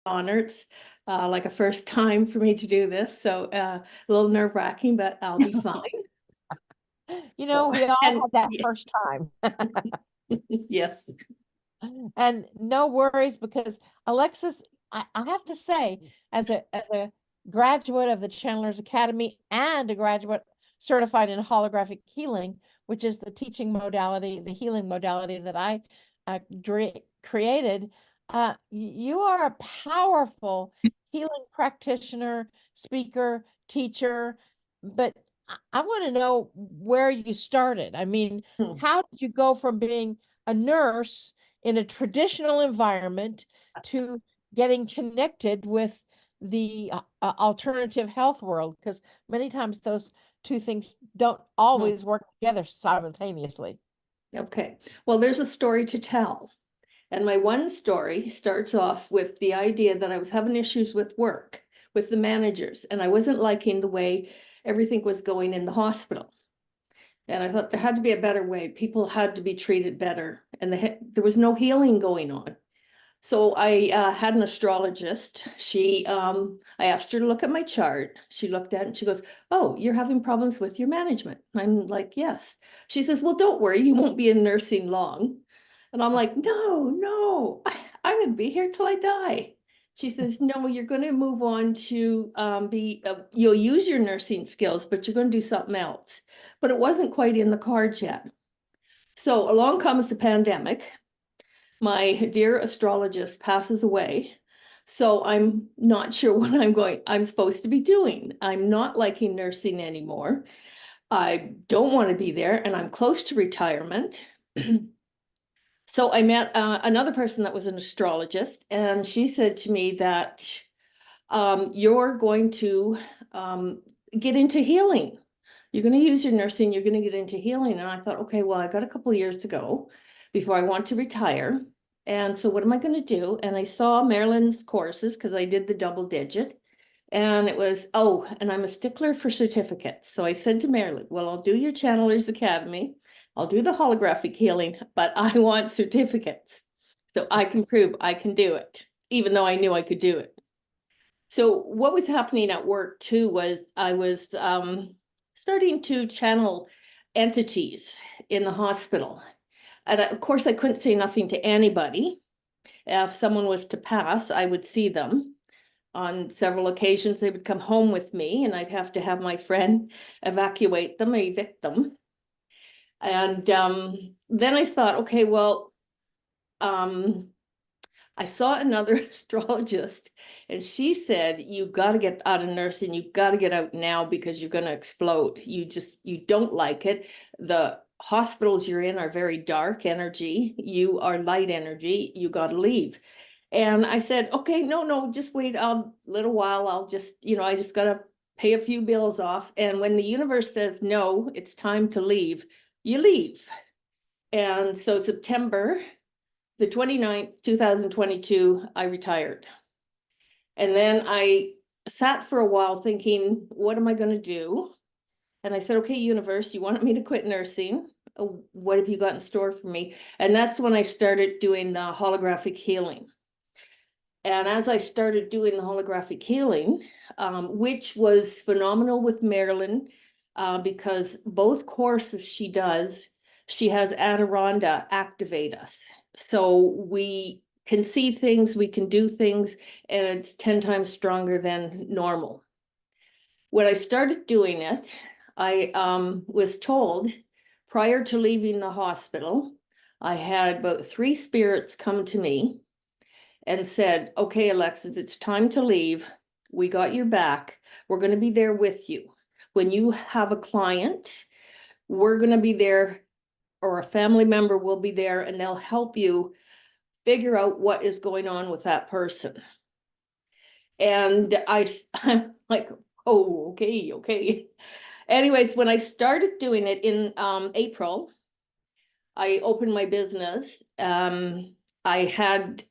honor. It's like a first time for me to do this, so a little nerve-wracking, but I'll be fine. You know, So, we all and had that yeah, first time. yes. And no worries, because Alexis, I have to say, as a graduate of the Channelers Academy and a graduate certified in holographic healing, which is the teaching modality, the healing modality that I created, you are a powerful healing practitioner, speaker, teacher. But I want to know where you started. I mean, Hmm. how did you go from being a nurse in a traditional environment to getting connected with the alternative health world? Because many times those two things don't Hmm. always work together simultaneously. Okay. Well, there's a story to tell. And my one story starts off with the idea that I was having issues with work, with the managers, and I wasn't liking the way everything was going in the hospital. And I thought there had to be a better way. People had to be treated better, and there was no healing going on. So I had an astrologist. I asked her to look at my chart. She looked at it and she goes, "Oh, you're having problems with your management." And I'm like, "Yes." She says, "Well, don't worry, you won't be in nursing long." And I'm like, "No, no, I'm going to be here till I die." She says, "No, you're going to move on to you'll use your nursing skills, but you're going to do something else." But it wasn't quite in the cards yet. So along comes the pandemic. My dear astrologist passes away. So I'm not sure what I'm supposed to be doing. I'm not liking nursing anymore. I don't want to be there, and I'm close to retirement. So I met another person that was an astrologist, and she said to me that you're going to get into healing. You're going to use your nursing, you're going to get into healing. And I thought, okay, well, I got a couple of years to go before I want to retire. And so what am I going to do? And I saw Marilyn's courses because I did the double digit. And it was, oh, and I'm a stickler for certificates. So I said to Marilyn, well, I'll do your Channelers Academy. I'll do the holographic healing, but I want certificates so I can prove I can do it, even though I knew I could do it. So what was happening at work too was I was starting to channel entities in the hospital. And of course, I couldn't say nothing to anybody. If someone was to pass, I would see them. On several occasions, they would come home with me, and I'd have to have my friend evacuate them or evict them. And then I thought, okay, well, um, I saw another astrologist, and she said, "You got to get out of nursing. You got to get out now because you're going to explode. You don't like it. The hospitals you're in are very dark energy. You are light energy. You got to leave." And I said, "Okay, no, just wait a little while. I'll just, I just got to pay a few bills off. And when the universe says, no, it's time to leave, you leave." And so September the 29th, 2022, I retired. And then I sat for a while thinking, what am I going to do? And I said, okay, universe, you wanted me to quit nursing. What have you got in store for me? And that's when I started doing the holographic healing. And as I started doing the holographic healing, which was phenomenal with Marilyn, because both courses she does, she has Adironda activate us. So we can see things, we can do things, and it's 10 times stronger than normal. When I started doing it, I was told prior to leaving the hospital, I had about 3 spirits come to me and said, okay, Alexis, it's time to leave. We got your back. We're going to be there with you. When you have a client, we're going to be there, or a family member will be there, and they'll help you figure out what is going on with that person. And I'm like, oh, okay. Anyways, when I started doing it in April, I opened my business. I had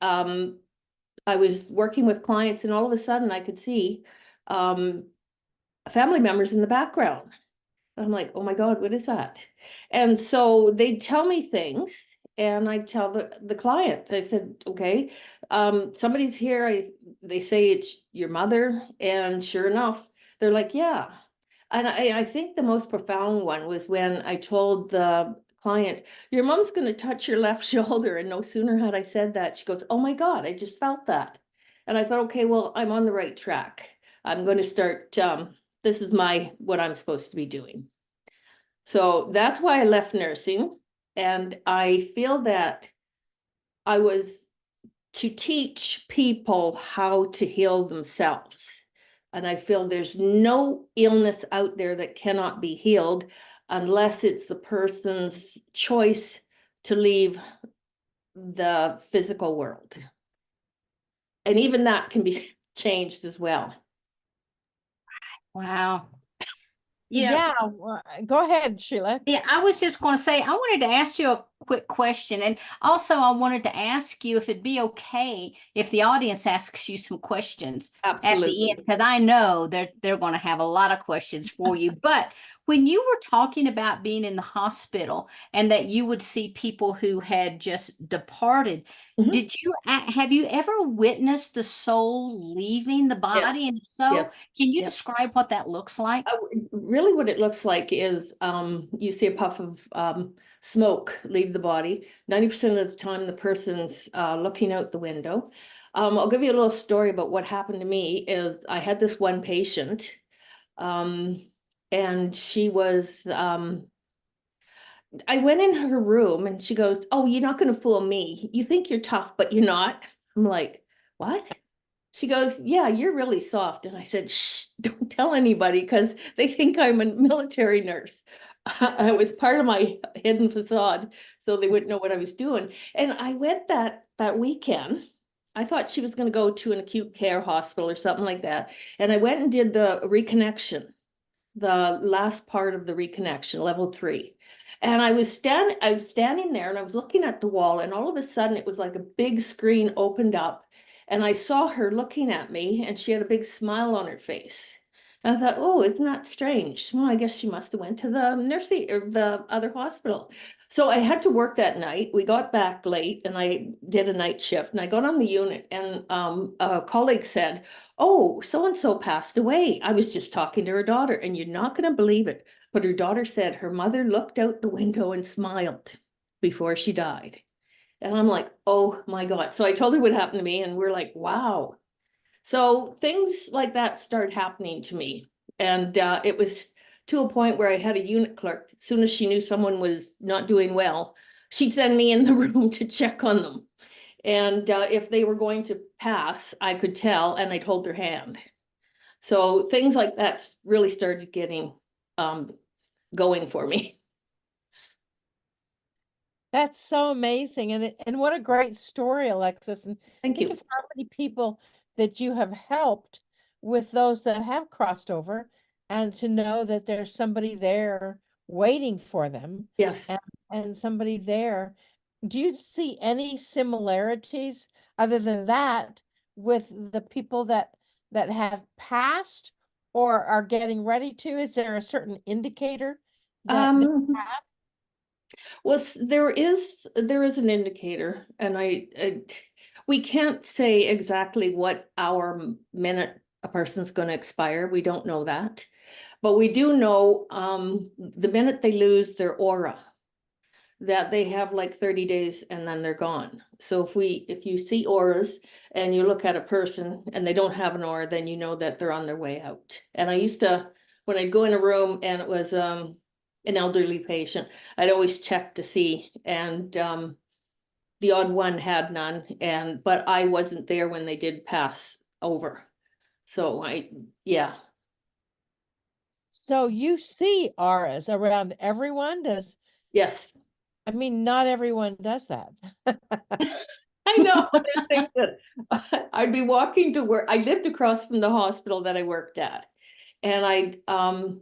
I was working with clients, and all of a sudden I could see family members in the background. I'm like, oh my God, what is that? And so they'd tell me things, and I'd tell the client, I said, okay, somebody's here. they say it's your mother, and sure enough, they're like, yeah. And I think the most profound one was when I told the client, your mom's going to touch your left shoulder. And no sooner had I said that, she goes, oh my God, I just felt that. And I thought, okay, well, I'm on the right track. I'm going to start, this is what I'm supposed to be doing. So that's why I left nursing. And I feel that I was to teach people how to heal themselves. And I feel there's no illness out there that cannot be healed unless it's the person's choice to leave the physical world. And even that can be changed as well. Wow. Yeah, go ahead, Sheila. Yeah, I was just going to say, I wanted to ask you a quick question. And also, I wanted to ask you if it'd be okay if the audience asks you some questions at the Absolutely. end, because I know they're going to have a lot of questions for you. But when you were talking about being in the hospital and that you would see people who had just departed, Mhm. have you ever witnessed the soul leaving the Yes. body? And if so, Yes. can you Yes. describe what that looks like? Really what it looks like is you see a puff of smoke leave the body. 90% of the time the person's looking out the window. I'll give you a little story about what happened to me. Is I had this one patient and she was I went in her room and she goes, oh, you're not going to fool me. You think you're tough, but you're not. I'm like, what? She goes, yeah, you're really soft. And I said, shh, don't tell anybody because they think I'm a military nurse. It was part of my hidden facade, so they wouldn't know what I was doing. And I went that weekend. I thought she was going to go to an acute care hospital or something like that. And I went and did the reconnection, the last part of the reconnection, level 3. And I was standing there and I was looking at the wall, and all of a sudden it was like a big screen opened up and I saw her looking at me and she had a big smile on her face. And I thought, oh, isn't that strange? Well, I guess she must have went to the nursing or the other hospital. So I had to work that night. We got back late and I did a night shift and I got on the unit and a colleague said, oh, so-and-so passed away. I was just talking to her daughter, and you're not going to believe it, but her daughter said her mother looked out the window and smiled before she died. And I'm like, oh my God. So I told her what happened to me, and we're like, wow. So things like that start happening to me. And it was to a point where I had a unit clerk, as soon as she knew someone was not doing well, she'd send me in the room to check on them. And if they were going to pass, I could tell, and I'd hold their hand. So things like that really started getting going for me. That's so amazing. And what a great story, Alexis. And Thank think you. of how many people that you have helped with those that have crossed over, and to know that there's somebody there waiting for them, Yes. and somebody there. Do you see any similarities other than that with the people that have passed or are getting ready to? Is there a certain indicator that Um, have? well, there is an indicator, and we can't say exactly what hour minute a person's going to expire. We don't know that, but we do know the minute they lose their aura, that they have like 30 days and then they're gone. So if you see auras and you look at a person and they don't have an aura, then you know that they're on their way out. And I used to, when I'd go in a room and it was an elderly patient, I'd always check to see, and the odd one had none, but I wasn't there when they did pass over. So yeah. So you see auras around everyone? Yes. I mean, not everyone does that. I know. There's things that I'd be walking to work. I lived across from the hospital that I worked at. And I'd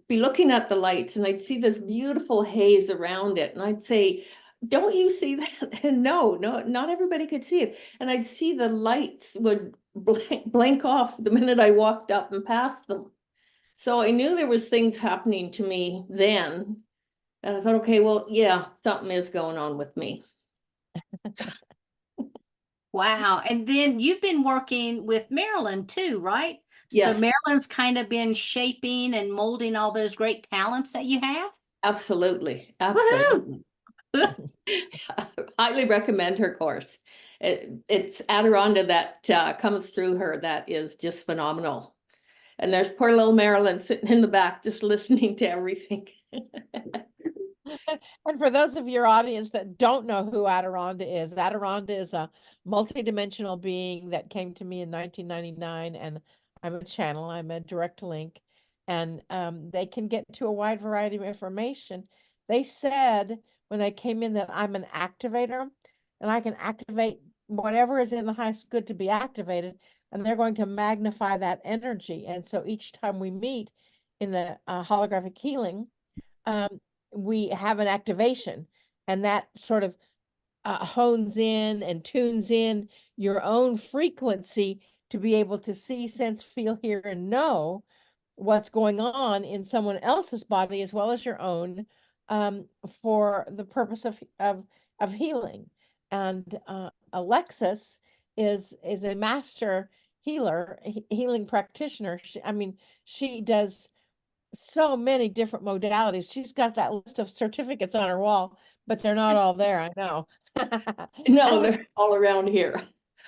be looking at the lights and I'd see this beautiful haze around it. And I'd say, don't you see that? And no, not everybody could see it. And I'd see the lights would blank off the minute I walked up and passed them. So I knew there was things happening to me then. And I thought, okay, well, yeah, something is going on with me. Wow. And then you've been working with Marilyn too, right? So Yes, Marilyn's kind of been shaping and molding all those great talents that you have. absolutely. Woohoo! Absolutely. Highly recommend her course. It's Adironda that comes through her that is just phenomenal. And there's poor little Marilyn sitting in the back just listening to everything. And for those of your audience that don't know who Adironda is a multidimensional being that came to me in 1999, and I'm a channel, I'm a direct link, and they can get to a wide variety of information. They said when they came in that I'm an activator, and I can activate whatever is in the highest good to be activated, and they're going to magnify that energy. And so each time we meet in the holographic healing, um, we have an activation, and that sort of hones in and tunes in your own frequency to be able to see, sense, feel, hear, and know what's going on in someone else's body as well as your own, for the purpose of healing. And Alexis is a master healer, healing practitioner. She does so many different modalities. She's got that list of certificates on her wall, but they're not all there, I know. No, they're all around here.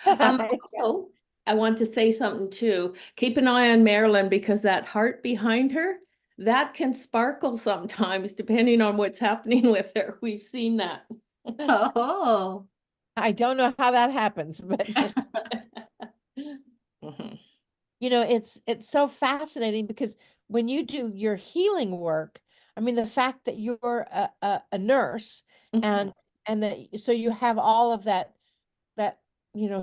Yeah. Also, I want to say something too. Keep an eye on Marilyn, because that heart behind her, that can sparkle sometimes depending on what's happening with her. We've seen that. Oh. I don't know how that happens, but Mhm. it's so fascinating because when you do your healing work, I mean, the fact that you're a nurse, and that so you have all of that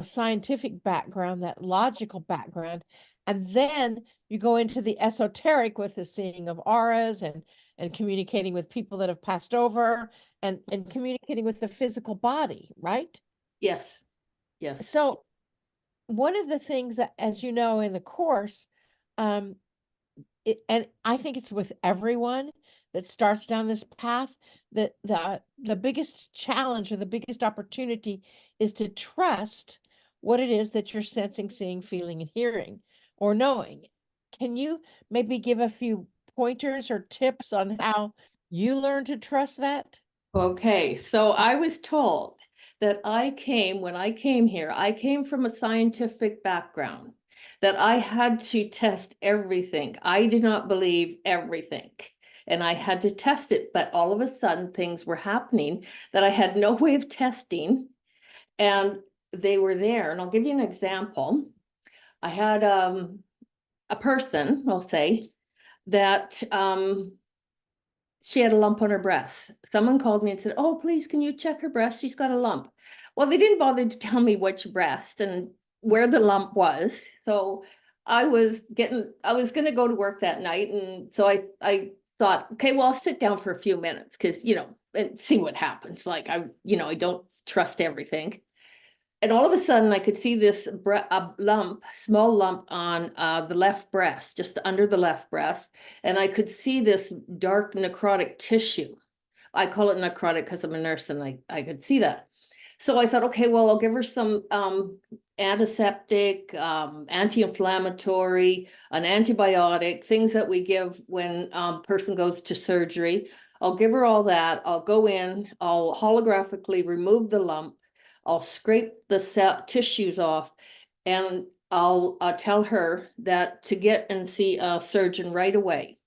scientific background, that logical background, and then you go into the esoteric with the seeing of auras and communicating with people that have passed over, and communicating with the physical body, right? Yes, yes. So one of the things that, as you know, in the course, um, and I think it's with everyone that starts down this path, that the biggest challenge or the biggest opportunity is to trust what it is that you're sensing, seeing, feeling, and hearing, or knowing. Can you maybe give a few pointers or tips on how you learn to trust that? Okay, so I was told that when I came here, I came from a scientific background, that I had to test everything. I did not believe everything, and I had to test it. But all of a sudden, things were happening that I had no way of testing, and they were there. And I'll give you an example. I had a person, I'll say, that she had a lump on her breast. Someone called me and said, "Oh, please, can you check her breast? She's got a lump." Well, they didn't bother to tell me which breast and where the lump was. So I was going to go to work that night. And so I thought, okay, well, I'll sit down for a few minutes because, and see what happens. Like I don't trust everything. And all of a sudden I could see this small lump on the left breast, just under the left breast. And I could see this dark necrotic tissue. I call it necrotic because I'm a nurse, and I could see that. So I thought, okay, well, I'll give her some antiseptic, anti-inflammatory, an antibiotic, things that we give when person goes to surgery. I'll give her all that. I'll go in, I'll holographically remove the lump. I'll scrape the tissues off, and I'll tell her that to get and see a surgeon right away.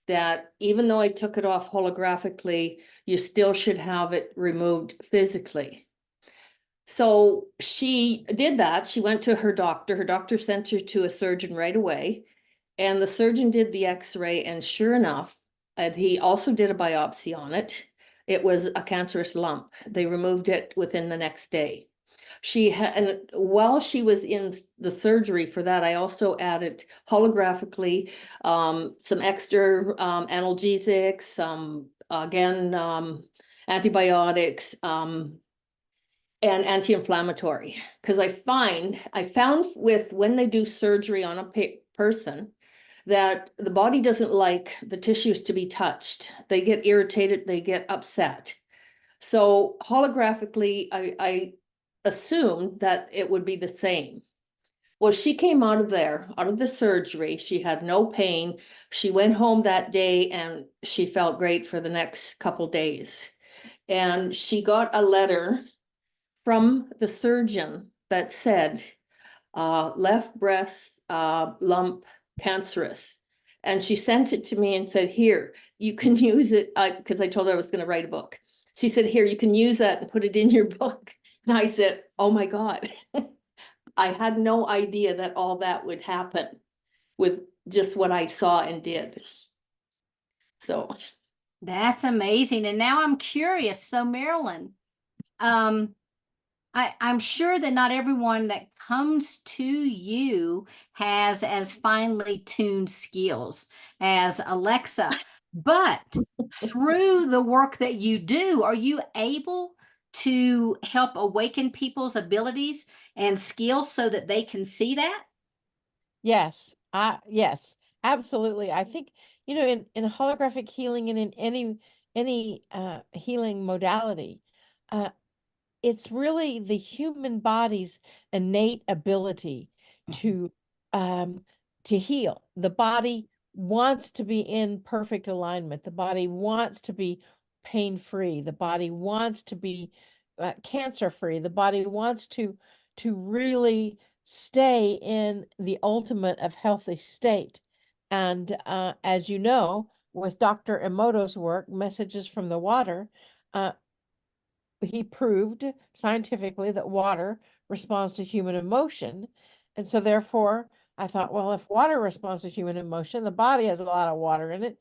That even though I took it off holographically, you still should have it removed physically. So she did that. She went to her doctor. Her doctor sent her to a surgeon right away. And the surgeon did the x-ray, and sure enough, he also did a biopsy on it. It was a cancerous lump. They removed it within the next day. And while she was in the surgery for that, I also added holographically some extra analgesics, some again antibiotics, and anti-inflammatory, because I found with when they do surgery on a person that the body doesn't like the tissues to be touched. They get irritated, they get upset. So holographically, I assumed that it would be the same. Well, she came out of there, out of the surgery. She had no pain. She went home that day and she felt great for the next couple days. And she got a letter from the surgeon that said, left breast lump cancerous. And she sent it to me and said, here, you can use it, because I told her I was going to write a book. She said, here, you can use that and put it in your book. And I said, oh my God. I had no idea that all that would happen with just what I saw and did. So That's amazing. And now I'm curious. So Marilyn, I'm sure that not everyone that comes to you has as finely tuned skills as Alexa, but through the work that you do, are you able to help awaken people's abilities and skills so that they can see that? Yes, yes, absolutely. I think, in holographic healing and in any healing modality, uh, it's really the human body's innate ability to um to heal. The body wants to be in perfect alignment. The body wants to be pain-free. The body wants to be cancer-free. The body wants to really stay in the ultimate of healthy state. And as you know, with Dr. Emoto's work, Messages from the Water, uh, he proved scientifically that water responds to human emotion. And so therefore, I thought, well, if water responds to human emotion, the body has a lot of water in it,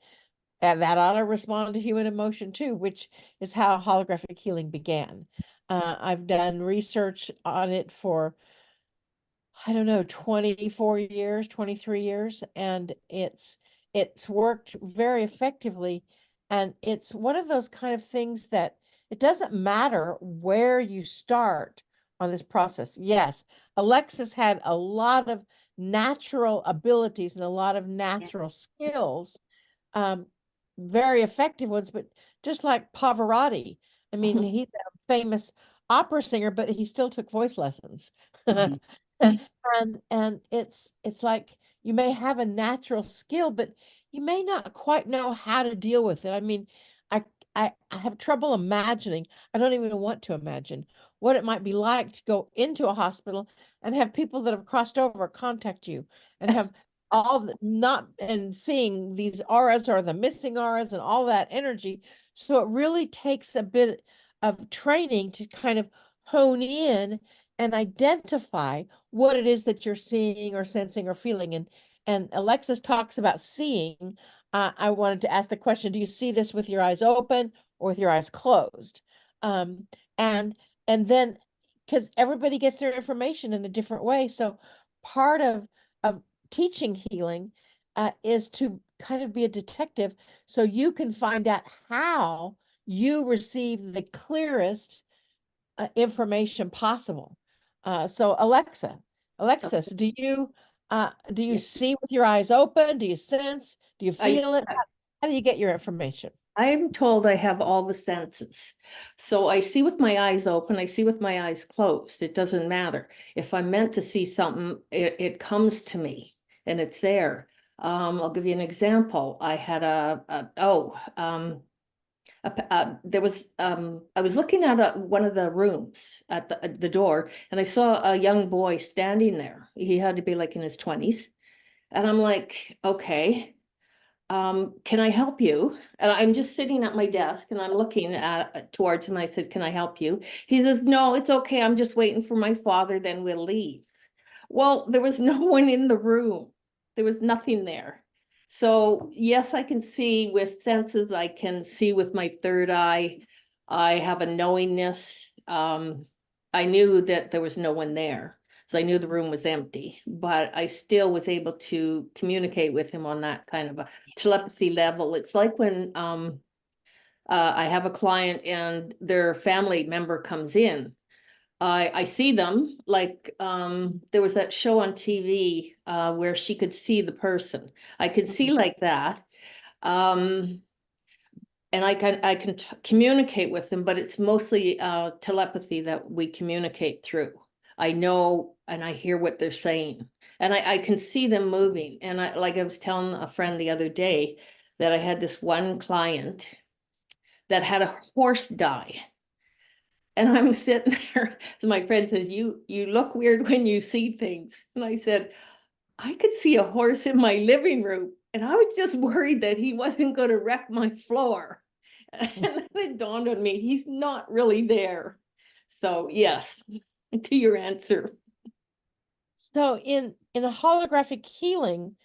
and that ought to respond to human emotion too, which is how holographic healing began. I've done research on it for, I don't know, 24 years, 23 years, and it's worked very effectively. And it's one of those kind of things that it doesn't matter where you start on this process. Yes, Alexis had a lot of natural abilities and a lot of natural skills, um, very effective ones, but just like Pavarotti, I mean, he's a famous opera singer, but he still took voice lessons. And it's like you may have a natural skill, but you may not quite know how to deal with it. I mean, I I have trouble imagining. I don't even want to imagine what it might be like to go into a hospital and have people that have crossed over contact you and have all the not and seeing these auras or the missing auras and all that energy. So it really takes a bit of training to kind of hone in and identify what it is that you're seeing or sensing or feeling. And Alexis talks about seeing. I wanted to ask the question: do you see this with your eyes open or with your eyes closed? Um, and and then because everybody gets their information in a different way, so part of teaching healing is to kind of be a detective, so you can find out how you receive the clearest information possible. So Alexis, do you yes, see with your eyes open? Do you sense? Do you I feel it? How do you get your information? I'm told I have all the senses. So I see with my eyes open, I see with my eyes closed. It doesn't matter. If I'm meant to see something, it comes to me and it's there. I'll give you an example. I had there was I was looking at one of the rooms at the door, and I saw a young boy standing there. He had to be like in his 20s. And I'm like, okay, can I help you? And I'm just sitting at my desk and I'm looking at towards him. I said, can I help you? He says, no, it's okay. I'm just waiting for my father, then we'll leave. Well, there was no one in the room. There was nothing there. So yes, I can see with senses. I can see with my third eye. I have a knowingness. I knew that there was no one there. So I knew the room was empty, but I still was able to communicate with him on that kind of a telepathy level. It's like when I have a client and their family member comes in. I see them like there was that show on TV where she could see the person. I could see like that. Um, and I can communicate with them, but it's mostly telepathy that we communicate through. I know and I hear what they're saying, and I can see them moving. And like I was telling a friend the other day that I had this one client that had a horse die. And I'm sitting there, my friend says, you look weird when you see things. And I said, I could see a horse in my living room, and I was just worried that he wasn't going to wreck my floor. And then it dawned on me, he's not really there. So yes, to your answer. So in a holographic healing,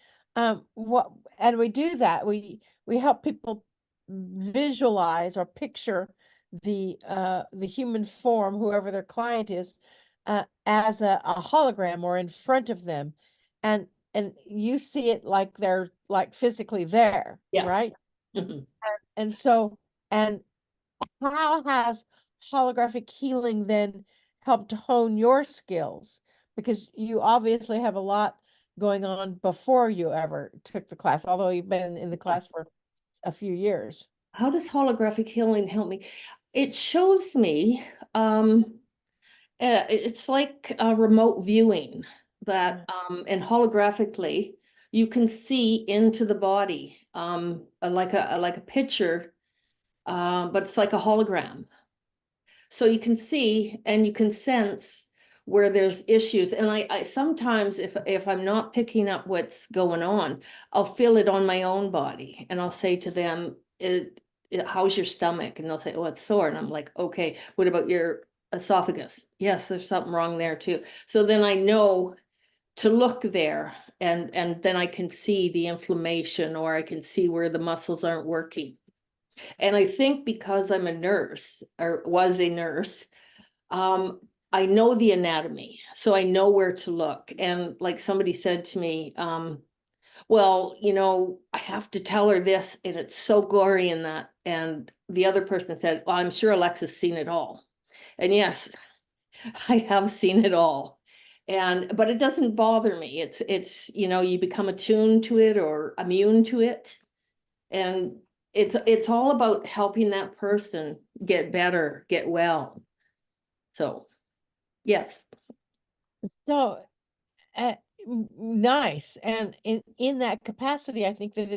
what and we do that, we help people visualize or picture the human form, whoever their client is, as a hologram or in front of them, and you see it like they're like physically there, Yeah. right? Mhm. And so, and how has holographic healing then helped hone your skills? Because you obviously have a lot going on before you ever took the class, although you've been in the class for a few years. How does holographic healing help me? It shows me, it's like a remote viewing that, and holographically, you can see into the body, like a picture, but it's like a hologram. So you can see and you can sense where there's issues. And I sometimes, if I'm not picking up what's going on, I'll feel it on my own body, and I'll say to them, how's your stomach? And they'll say, oh, it's sore. And I'm like, okay, what about your esophagus? Yes, there's something wrong there too. So then I know to look there, and then I can see the inflammation, or I can see where the muscles aren't working. And I think because I'm a nurse, or was a nurse, I know the anatomy, so I know where to look. And like somebody said to me, well, I have to tell her this, and it's so gory in that. And the other person said, well, I'm sure Alexis seen it all. And yes, I have seen it all. But it doesn't bother me. It's you become attuned to it or immune to it. And it's all about helping that person get better, get well. So yes. So nice. And in that capacity, I think that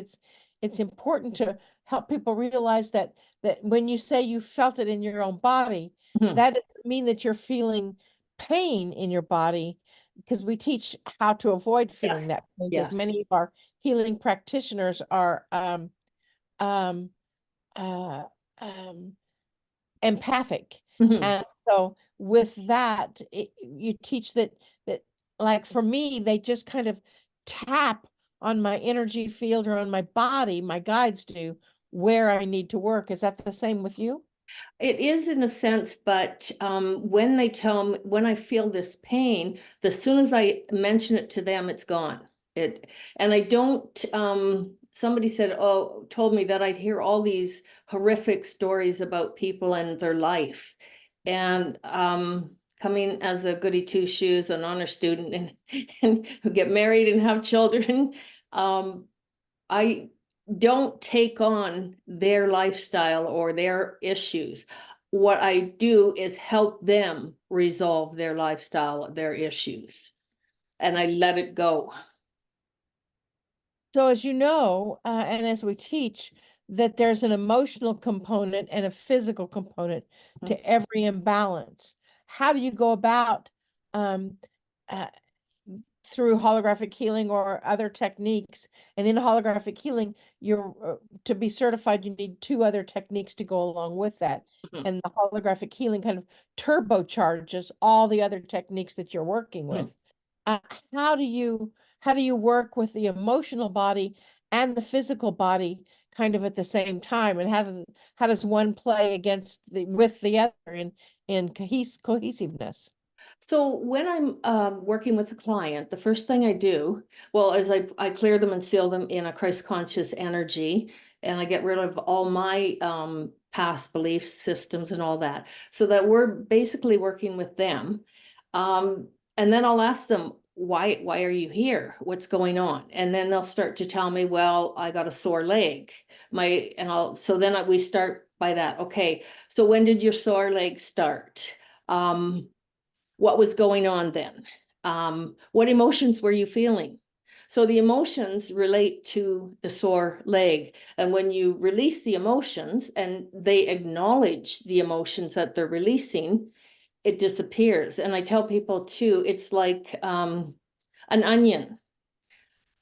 it's important to help people realize that when you say you felt it in your own body, Mhm. that doesn't mean that you're feeling pain in your body, because we teach how to avoid feeling Yes. that pain, because Yes. many of our healing practitioners are um uh um empathic. Mhm. And so with that, you teach that like for me, they just kind of tap on my energy field or on my body, my guides do, where I need to work. Is that the same with you? It is in a sense, but when they tell me, when I feel this pain, as soon as I mention it to them, it's gone. And I don't, somebody said, oh, told me that I'd hear all these horrific stories about people and their life. And coming as a goody two shoes, an honor student, and get married and have children, I don't take on their lifestyle or their issues. What I do is help them resolve their lifestyle, their issues, and I let it go. So as you know, and as we teach, that there's an emotional component and a physical component to every imbalance. How do you go about um, uh, through holographic healing or other techniques? And in holographic healing, you're to be certified, you need two other techniques to go along with that. Mhm. And the holographic healing kind of turbocharges all the other techniques that you're working with. Uh, how do you work with the emotional body and the physical body kind of at the same time? And how does one play against with the other in cohesiveness? So when I'm working with a client, the first thing I do, well, is I clear them and seal them in a Christ conscious energy, and I get rid of all my past belief systems and all that, so that we're basically working with them. And then I'll ask them, why are you here? What's going on? And then they'll start to tell me, well, I got a sore leg. So then we start by that. Okay, so when did your sore leg start? What was going on then? What emotions were you feeling? So the emotions relate to the sore leg. And when you release the emotions and they acknowledge the emotions that they're releasing, it disappears. And I tell people too, it's like an onion.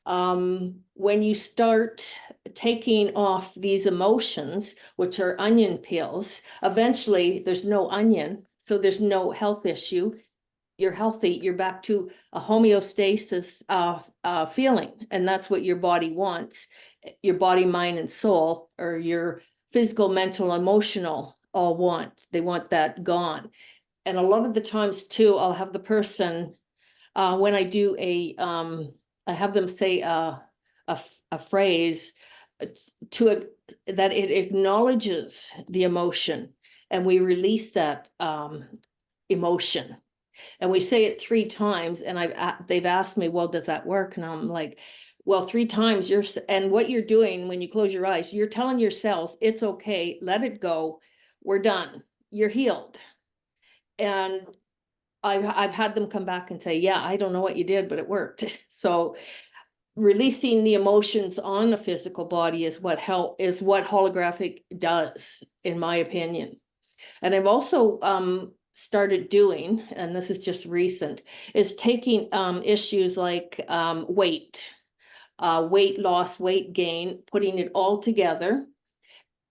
When you start taking off these emotions, which are onion peels, eventually there's no onion, so there's no health issue. You're healthy, you're back to a homeostasis feeling. And that's what your body wants. Your body, mind, and soul, or your physical, mental, emotional, all want. They want that gone. And a lot of the times too, I'll have the person, when I do I have them say a phrase that it acknowledges the emotion, and we release that emotion. And we say it 3 times, and they've asked me, well, does that work? And I'm like, well, 3 times and what you're doing when you close your eyes, you're telling your cells, it's okay, let it go, we're done, you're healed. And I've had them come back and say, yeah, I don't know what you did, but it worked. So releasing the emotions on the physical body is what holographic does, in my opinion. And I've also started doing, and this is just recent, is taking issues like weight loss, weight gain, putting it all together,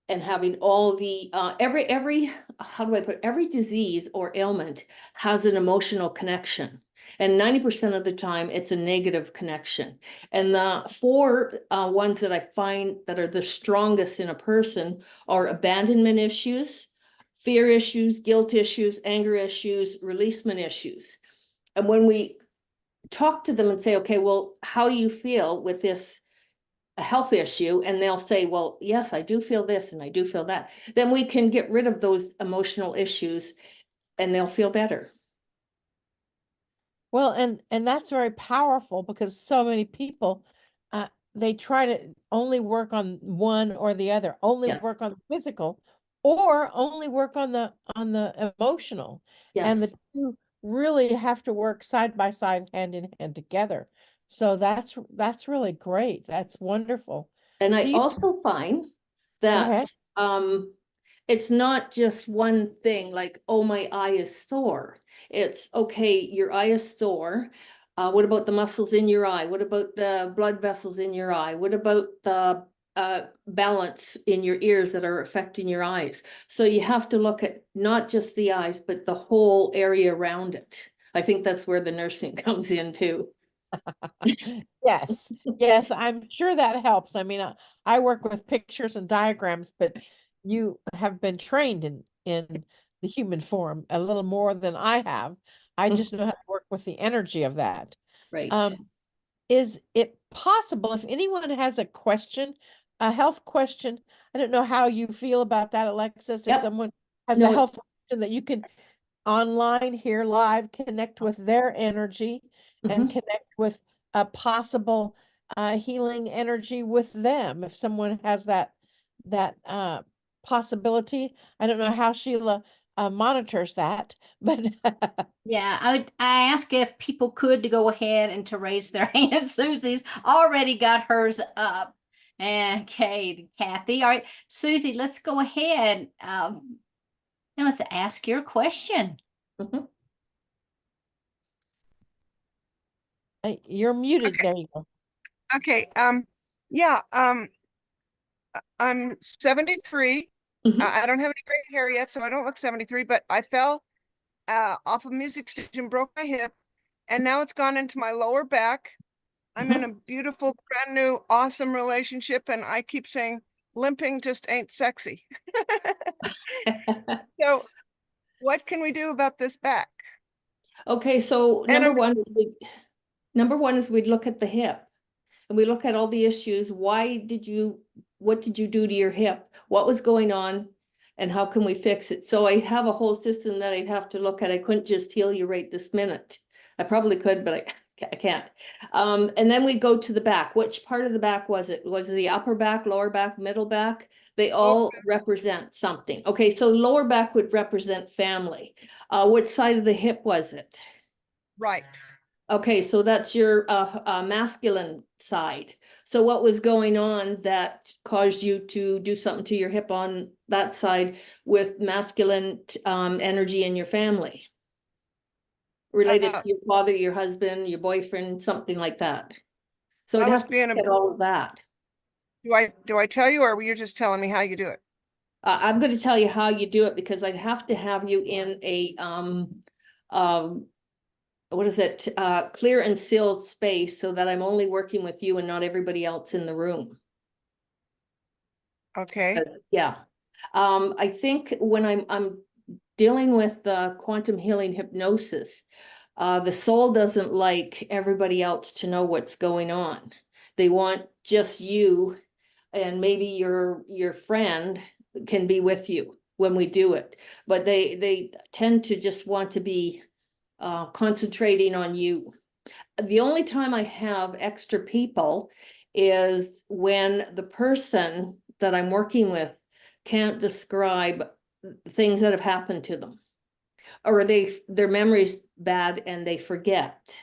and having all the every disease or ailment has an emotional connection. And 90% of the time, it's a negative connection. And the 4 ones that I find that are the strongest in a person are abandonment issues, fear issues, guilt issues, anger issues, releasement issues. And when we talk to them and say, okay, well, how do you feel with this health issue? And they'll say, well, yes, I do feel this and I do feel that. Then we can get rid of those emotional issues and they'll feel better. Well, and that's very powerful, because so many people, they try to only work on one or the other, only Yes. work on the physical, or only work on the emotional. And the Yes. two really have to work side by side, hand in hand together. So that's really great. That's wonderful. And Do I you also find Go ahead? that it's not just one thing, like, oh, my eye is sore. It's okay, your eye is sore. What about the muscles in your eye? What about the blood vessels in your eye? What about the balance in your ears that are affecting your eyes? So you have to look at not just the eyes, but the whole area around it. I think that's where the nursing comes in too. Yes, yes, I'm sure that helps. I mean, I work with pictures and diagrams, but you have been trained in the human form a little more than I have. I just know how to work with the energy of that. Right. Is it possible, if anyone has a question, a health question? I don't know how you feel about that, Alexis. If Yep. someone has a No. health question that you can online here live, connect with their energy and connect with a possible healing energy with them. If someone has that possibility, I don't know how Sheila monitors that, but Yeah, I asked if people could to go ahead and to raise their hand. Susie's already got hers up. Okay, Kathy. All right, Susie, let's go ahead. Now let's ask your question. You're muted. Okay. There you go. Okay. Yeah. I'm 73. I don't have any gray hair yet, so I don't look 73, but I fell off a music stage and broke my hip, and now it's gone into my lower back. I'm in a beautiful, brand new, awesome relationship, and I keep saying limping just ain't sexy. So what can we do about this back? Okay, so And number one is we'd look at the hip, and we look at all the issues. What did you do to your hip? What was going on? And how can we fix it? So I have a whole system that I'd have to look at. I couldn't just heal you right this minute. I probably could, but I can't. And then we go to the back. Which part of the back was it? Was it the upper back, lower back, middle back? They all represent something. Okay, so lower back would represent family. Which side of the hip was it? Right. Okay, so that's your masculine side. So what was going on that caused you to do something to your hip on that side with masculine energy in your family? Related to your father, your husband, your boyfriend, something like that. So I it'd was have to being get all of that. Do I tell you, or were you just telling me how you do it? I'm going to tell you how you do it because I'd have to have you in a what is it? Clear and sealed space so that I'm only working with you and not everybody else in the room. Okay. Yeah. I think when I'm dealing with quantum healing hypnosis, the soul doesn't like everybody else to know what's going on. They want just you, and maybe your friend can be with you when we do it. But they tend to just want to be concentrating on you. The only time I have extra people is when the person that I'm working with can't describe things that have happened to them, or their memory's bad and they forget.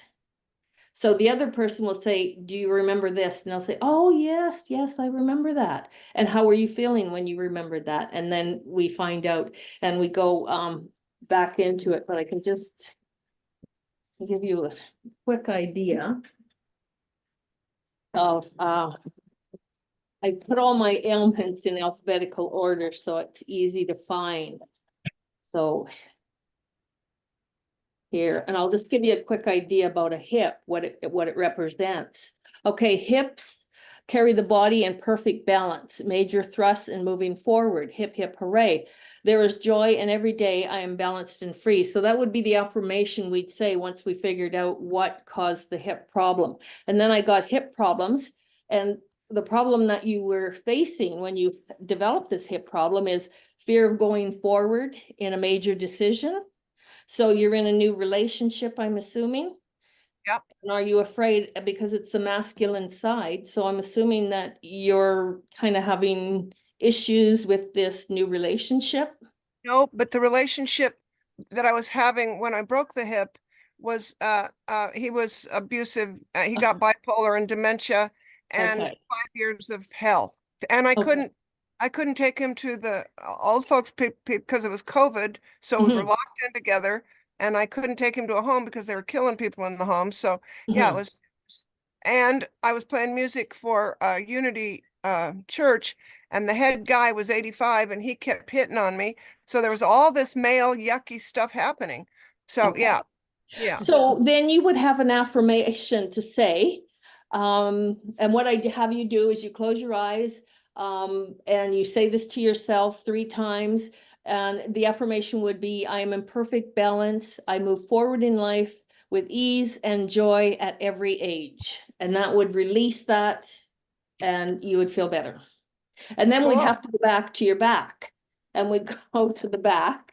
So the other person will say, do you remember this? And I'll say, oh, yes, yes, I remember that. And how were you feeling when you remembered that? And then we find out and we go back into it, but I can just give you a quick idea of I put all my ailments in alphabetical order so it's easy to find. So here, and I'll just give you a quick idea about a hip, what it represents. Okay, hips carry the body in perfect balance, major thrusts and moving forward. Hip, hip, hooray. There is joy, and every day I am balanced and free. So that would be the affirmation we'd say once we figured out what caused the hip problem. And then I got hip problems. And the problem that you were facing when you developed this hip problem is fear of going forward in a major decision. So you're in a new relationship, I'm assuming? Yep. And are you afraid because it's the masculine side? So I'm assuming that you're kind of having issues with this new relationship. No, but the relationship that I was having when I broke the hip was he was abusive. He got bipolar and dementia and Okay. 5 years of hell. And Okay. I couldn't take him to the old folks because it was COVID. So we were Mhm. locked in together, and I couldn't take him to a home because they were killing people in the home. So yeah, it Mhm. was, and I was playing music for Unity Church, and the head guy was 85 and he kept hitting on me. So there was all this male yucky stuff happening. So Okay. yeah. So then you would have an affirmation to say, and what I have you do is you close your eyes, and you say this to yourself 3 times. And the affirmation would be, I am in perfect balance. I move forward in life with ease and joy at every age. And that would release that and you would feel better. And then we'd Cool. have to go back to your back and we'd go to the back.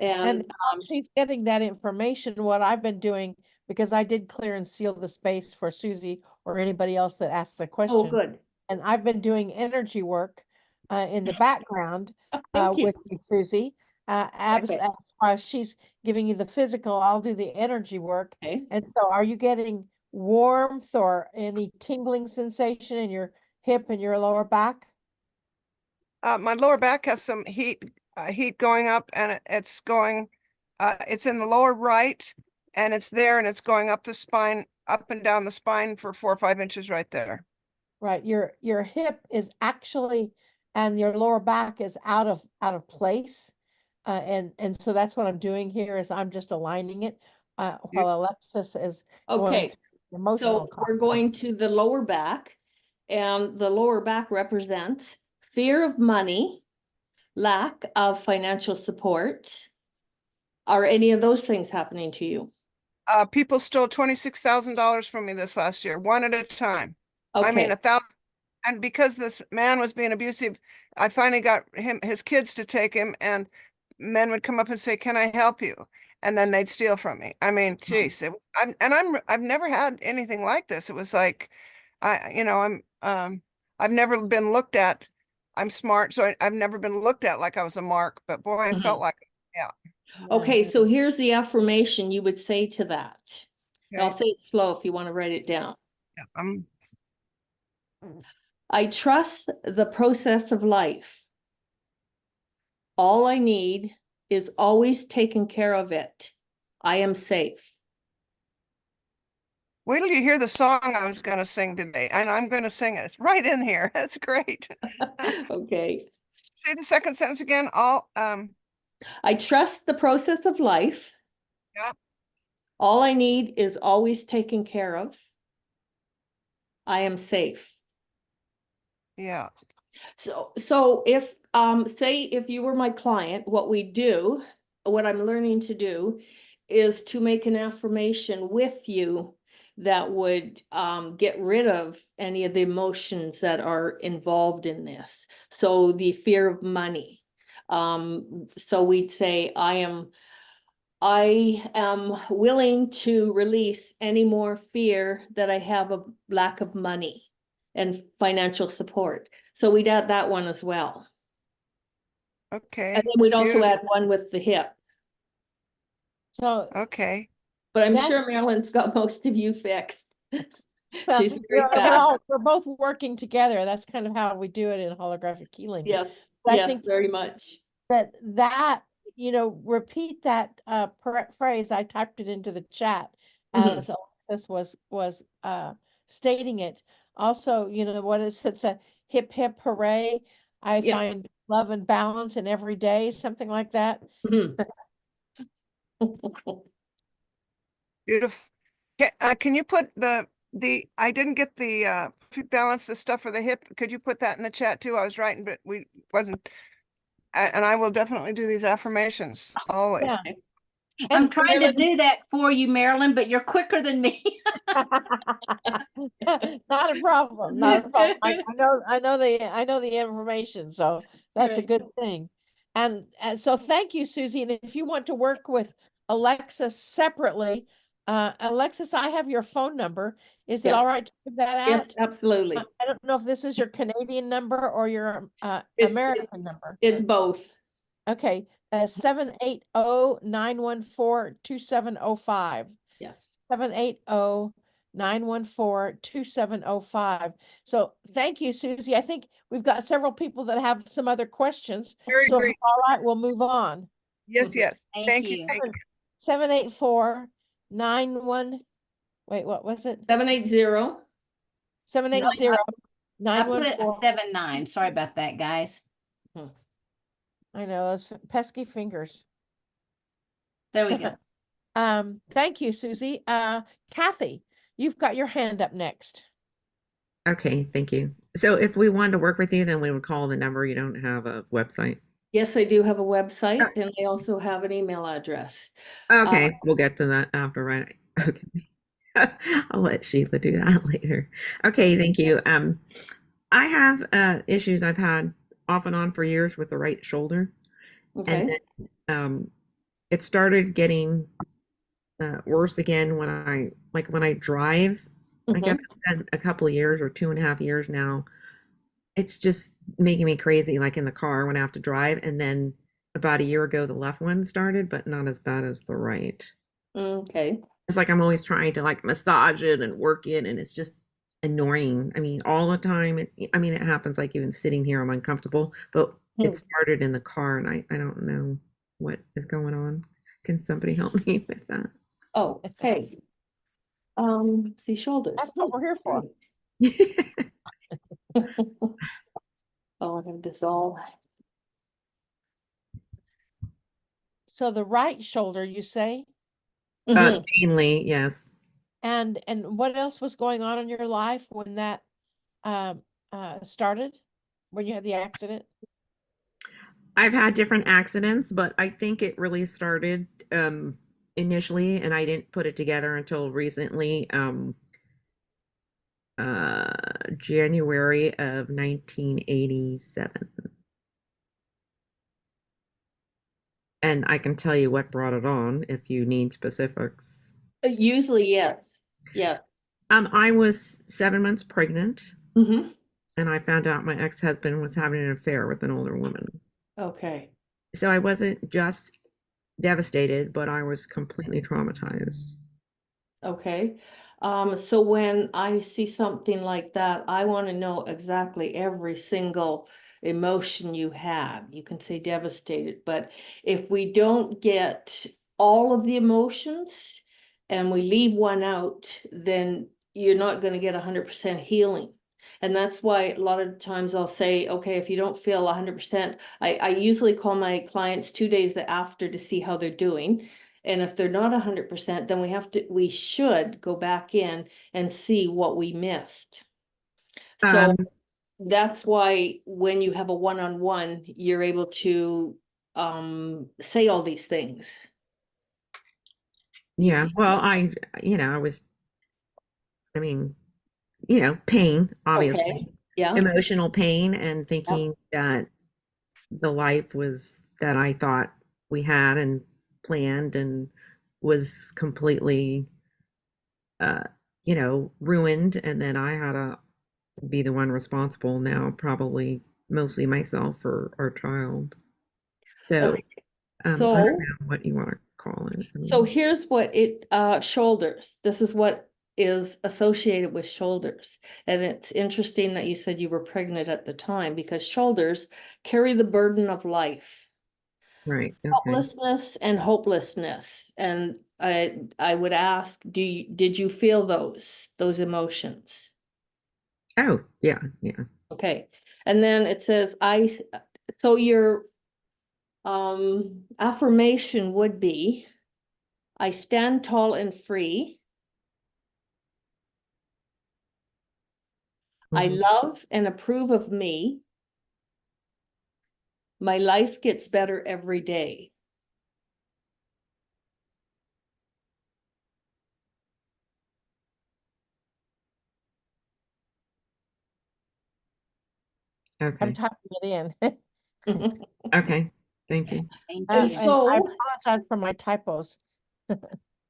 And And while she's getting that information, what I've been doing, because I did clear and seal the space for Susie or anybody else that asks a oh, question. good. And I've been doing energy work in the background Thank you. with you, Susie. Okay. As far as she's giving you the physical, I'll do the energy work. Okay. And so are you getting warmth or any tingling sensation in your hip and your lower back? My lower back has some heat going up, and it's going, it's in the lower right, and it's there, and it's going up the spine, up and down the spine for 4 or 5 inches right there. Right, your hip is actually, and your lower back is out of place. And so that's what I'm doing here is I'm just aligning it while Alexis is going Okay. through emotional So we're conflict. going to the lower back, and the lower back represents fear of money, lack of financial support. Are any of those things happening to you? People stole $26,000 from me this last year, one at a time. I mean, Okay. 1,000. And because this man was being abusive, I finally got his kids to take him, and men would come up and say, "Can I help you?" and then they'd steal from me. I mean, geez, I've never had anything like this. It was like, I've never been looked at. I'm smart, so I've never been looked at like I was a mark, but boy, I felt like, yeah. Okay, so here's the affirmation you would say to that. And I'll Okay. say it slow if you want to write it down. Yeah, I trust the process of life. All I need is always taken care of it. I am safe. wait till you hear the song I was going to sing today, and I'm going to sing it. It's right in here. That's great. Okay. Say the second sentence again. I trust the process of life. Yeah. All I need is always taken care of. I am safe. Yeah. So if say if you were my client, what I'm learning to do is to make an affirmation with you that would get rid of any of the emotions that are involved in this. So the fear of money. So we'd say I am willing to release any more fear that I have of lack of money and financial support. So we'd add that one as well. Okay. And then we'd also Beautiful. add one with the hip. So Okay. But I'm That's- sure Marilyn's got most of you fixed. well, She's very we're both working together. That's kind of how we do it in holographic healing. Yes, I yes, think very much. that repeat that phrase. I typed it into the chat Mhm. as Alexis was stating it. Also, what is it? The hip hip hooray. I Yeah. find love and balance in every day, something like that. Mhm. Beautiful. Can you put I didn't get the balance, the stuff for the hip. Could you put that in the chat too? I was writing, but we wasn't. And I will definitely do these affirmations always. Yeah. I'm And trying to do that for you, Marilyn, but you're quicker than me. Not a problem. Not a problem. I know the information, so that's a Right. good thing. And so thank you, Susie. And if you want to work with Alexis separately, Alexis, I have your phone number. Is it Yeah. all right to give that Yes, out? absolutely. I don't know if this is your Canadian number or your American number. It's both. Okay, 780-914-2705. Yes. 780-914-2705. So thank you, Susie. I think we've got several people that have some other questions. Very So if great. all right, we'll move on. Yes, yes. Thank you. Thank you. 784-91. Wait, what was it? 780. 780 I put it a 914. 7-9. Sorry about that, guys. I know those pesky fingers. There we go. Thank you, Susie. Kathy, you've got your hand up next. Okay, thank you. So if we wanted to work with you, then we would call the number. You don't have a website. Yes, I do have a website and I also have an email address. Okay, we'll get to that after, right? Okay. I'll let Sheila do that later. Okay, thank you. I have issues I've had off and on for years with the right shoulder. And Okay. then it started getting worse again when I drive. I guess it's been a couple of years or 2.5 years now. It's just making me crazy, like in the car when I have to drive. And then about a year ago, the left one started, but not as bad as the right. Okay. It's like I'm always trying to like massage it and work it, and it's just annoying. I mean, all the time. It happens like even sitting here, I'm uncomfortable, but it started in the car, and I don't know what is going on. Can somebody help me with that? Oh, okay. See shoulders. That's what we're here for. Oh, I have this all. So the right shoulder, you say? Mainly, yes. And what else was going on in your life when that started? When you had the accident? I've had different accidents, but I think it really started initially, and I didn't put it together until recently, January of 1987. and I can tell you what brought it on if you need specifics. Usually, yes. Yeah. I was 7 months pregnant, Mm-hmm. and I found out my ex-husband was having an affair with an older woman. Okay. So I wasn't just devastated, but I was completely traumatized. Okay. So when I see something like that, I want to know exactly every single emotion you have. You can say devastated, but if we don't get all of the emotions and we leave one out, then you're not going to get 100% healing. And that's why a lot of times I'll say, okay, if you don't feel 100%, I usually call my clients 2 days after to see how they're doing. And if they're not 100%, then we should go back in and see what we missed. So Um, that's why when you have a one-on-one, you're able to say all these things. yeah, well, I was, I mean, pain, Okay. obviously, Yeah. emotional pain, and Yeah. thinking that the life was that I thought we had and planned and was completely, uh, ruined. And then I had to be the one responsible now, probably mostly myself for our child. So, Okay. I don't So know what you want to call it. I So mean, here's what shoulders. This is what is associated with shoulders. And it's interesting that you said you were pregnant at the time because shoulders carry the burden of life, right. Okay. helplessness and hopelessness. And I would ask, did you feel those emotions? Oh, yeah, yeah. Okay. And then it says so your affirmation would be, I stand tall and free. I Mhm. love and approve of me. My life gets better every day. I'm Okay. typing it in. Okay. Thank you. Thank And you. And I so apologize for my typos.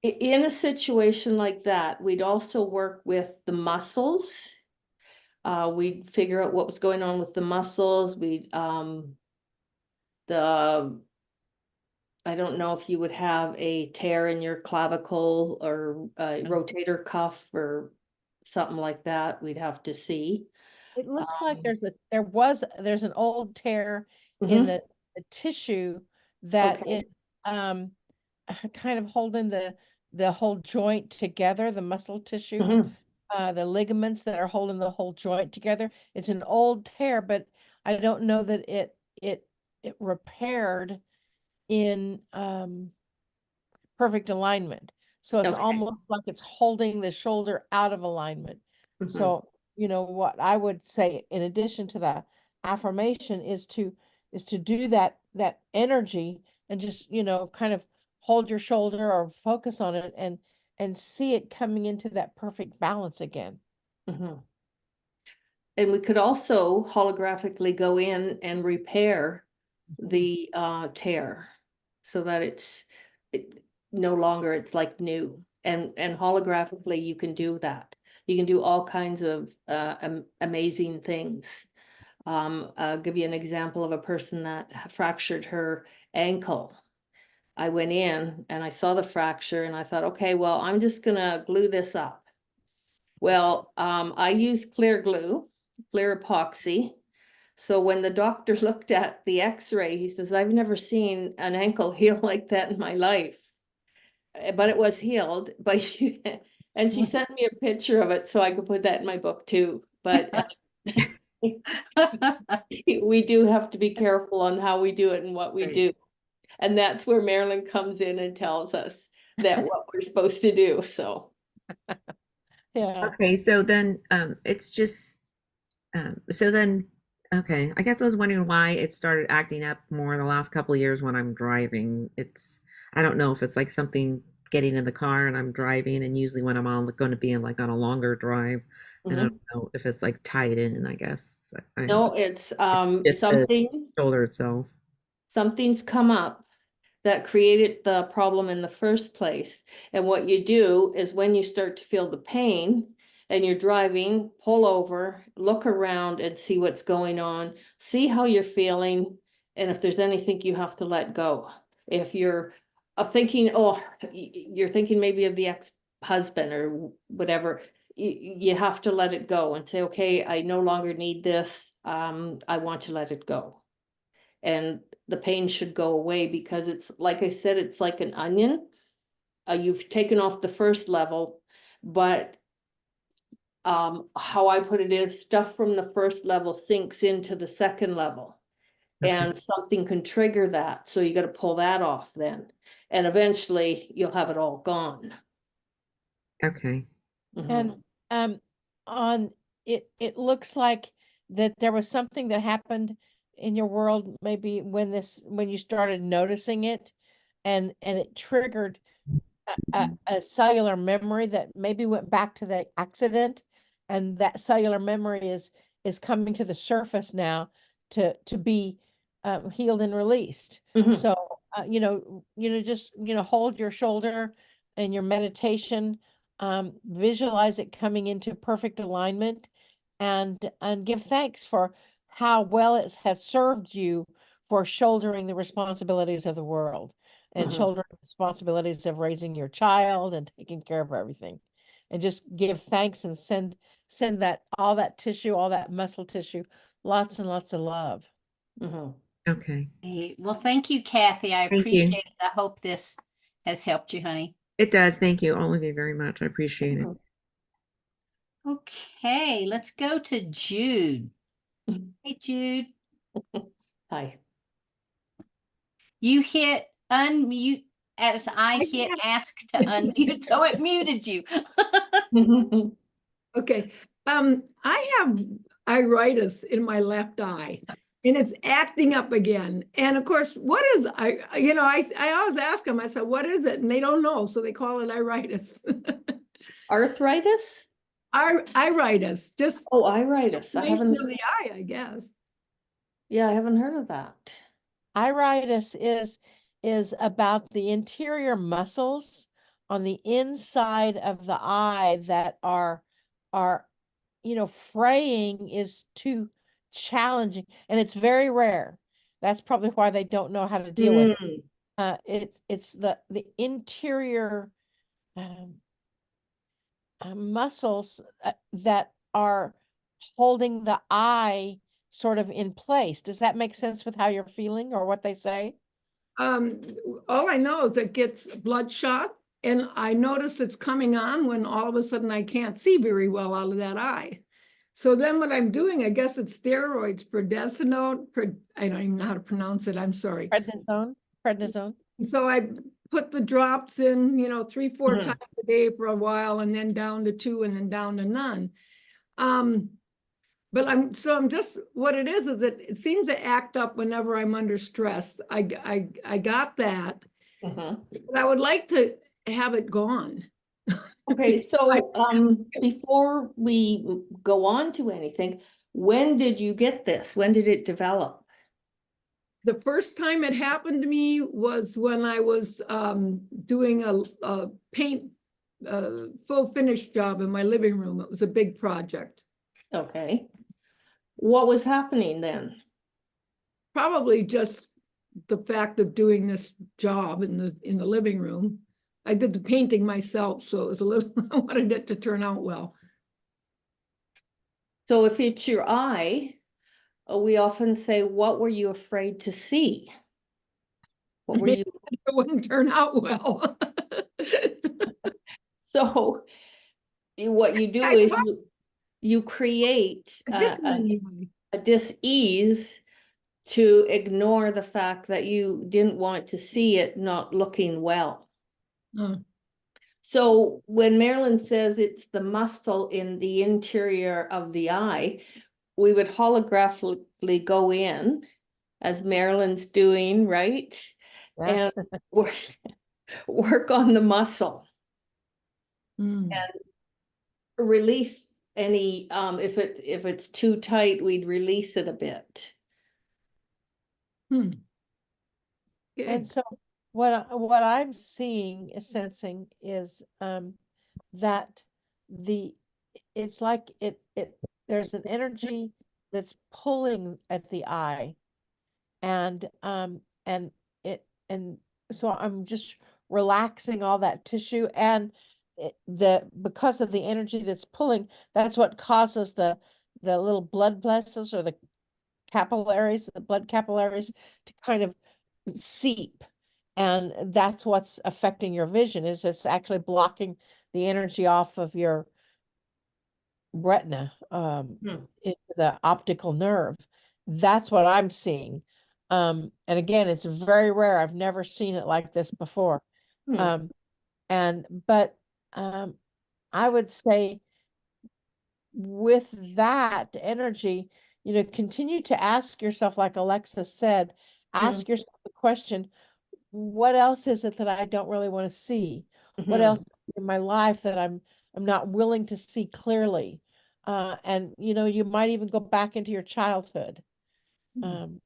in a situation like that, we'd also work with the muscles. We'd figure out what was going on with the muscles. The I don't know if you would have a tear in your clavicle or a rotator cuff or something like that. We'd have to see. It looks like Um, there's an old tear in mhm. the tissue that Okay. is um kind of holding the whole joint together, the muscle tissue, Mhm. the ligaments that are holding the whole joint together. It's an old tear, but I don't know that it repaired in perfect alignment. So it's Okay. almost like it's holding the shoulder out of alignment. Mhm. So, what I would say in addition to the affirmation is to do that energy and just, kind of hold your shoulder or focus on it and see it coming into that perfect balance again. Mhm. And we could also holographically go in and repair the tear so that it no longer it's like new. And holographically you can do that. You can do all kinds of amazing things. I'll give you an example of a person that fractured her ankle. I went in and I saw the fracture and I thought, okay, well, I'm just gonna glue this up. Well, I use clear glue, clear epoxy. So when the doctor looked at the x-ray, he says, I've never seen an ankle heal like that in my life. But it was healed. And she sent me a picture of it so I could put that in my book too. But we do have to be careful on how we do it and what we Right. do. And that's where Marilyn comes in and tells us that what we're supposed to do. So Yeah. Okay, so then it's just so then okay, I guess I was wondering why it started acting up more the last couple of years when I'm driving. I don't know if it's like something getting in the car and I'm driving, and usually when I'm on going to be in like on a longer drive, and I don't mhm. know if it's like tied in, I guess. No, it's It's just the shoulder itself. something's come up that created the problem in the first place. And what you do is when you start to feel the pain and you're driving, pull over, look around and see what's going on, see how you're feeling, and if there's anything you have to let go. If you're thinking, oh, you're thinking maybe of the ex-husband or whatever, you have to let it go and say, okay, I no longer need this. I want to let it go. And the pain should go away, because it's, like I said, it's like an onion. You've taken off the first level, but how I put it is, stuff from the first level sinks into the second level. Okay. And something can trigger that. So you got to pull that off then. And eventually you'll have it all gone. Okay. Mhm. And on it looks like that there was something that happened in your world, maybe when you started noticing it, and it triggered a cellular memory that maybe went back to the accident, and that cellular memory is coming to the surface now to be healed and released. Mhm. So just hold your shoulder in your meditation, visualize it coming into perfect alignment, and give thanks for how well it has served you for shouldering the responsibilities of the world, and Mhm. shouldering responsibilities of raising your child and taking care of everything. And just give thanks and send that, all that tissue, all that muscle tissue, lots and lots of love. Mhm. Okay. Hey, well, thank you, Kathy. I Thank you. appreciate it. I hope this has helped you, honey. It does. Thank you, all of you, very much. I appreciate it. Mhm. Okay, let's go to Jude. Mhm. Hey, Jude, Hi. you hit unmute as I hit ask to unmute, so it muted you. Okay, I have iritis in my left eye, and it's acting up again. And of course, what is I always ask them, I said, what is it? And they don't know, so they call it iritis. Arthritis? Iritis, just Oh, iritis. I inflammation haven't, of the eye, I guess. yeah, I haven't heard of that. Iritis is about the interior muscles on the inside of the eye that are fraying is too challenging, and it's very rare. That's probably why they don't know how to deal with it. It's the interior um, muscles that are holding the eye sort of in place. Does that make sense with how you're feeling or what they say? Um, all I know is it gets bloodshot, and I notice it's coming on when all of a sudden I can't see very well out of that eye. So then what I'm doing, I guess it's steroids, I don't even know how to pronounce it, I'm sorry. Prednisone. So I put the drops in, 3-4 Mhm. times a day for a while, and then down to 2, and then down to none. But I'm just, what it is that it seems to act up whenever I'm under stress. I got that, Mhm. but I would like to have it gone. Okay, so before we go on to anything, when did you get this? When did it develop? The first time it happened to me was when I was doing a paint full finish job in my living room. It was a big project. Okay. What was happening then? Probably just the fact of doing this job in the living room. I did the painting myself, so it was a little, I wanted it to turn out well. So if it's your eye, we often say, what were you afraid to see? What were you? It wouldn't turn out well. So what you do is you create a dis-ease to ignore the fact that you didn't want to see it not looking well. So when Marilyn says it's the muscle in the interior of the eye, we would holographically go in, as Marilyn's doing, right? Yeah. And work on the muscle Mm. and release any, if it's too tight, we'd release it a bit. Okay. And so what I'm seeing, sensing is that it's like there's an energy that's pulling at the eye, and and so I'm just relaxing all that tissue, and because of the energy that's pulling, that's what causes the little blood vessels, or the blood capillaries, to kind of seep. And that's what's affecting your vision, is it's actually blocking the energy off of your retina, into the optical nerve. That's what I'm seeing. And again, it's very rare. I've never seen it like this before. Hmm. But I would say, with that energy, continue to ask yourself, like Alexis said, ask yourself the question, what else is it that I don't really want to see? What else in my life that I'm not willing to see clearly? And you might even go back into your childhood, and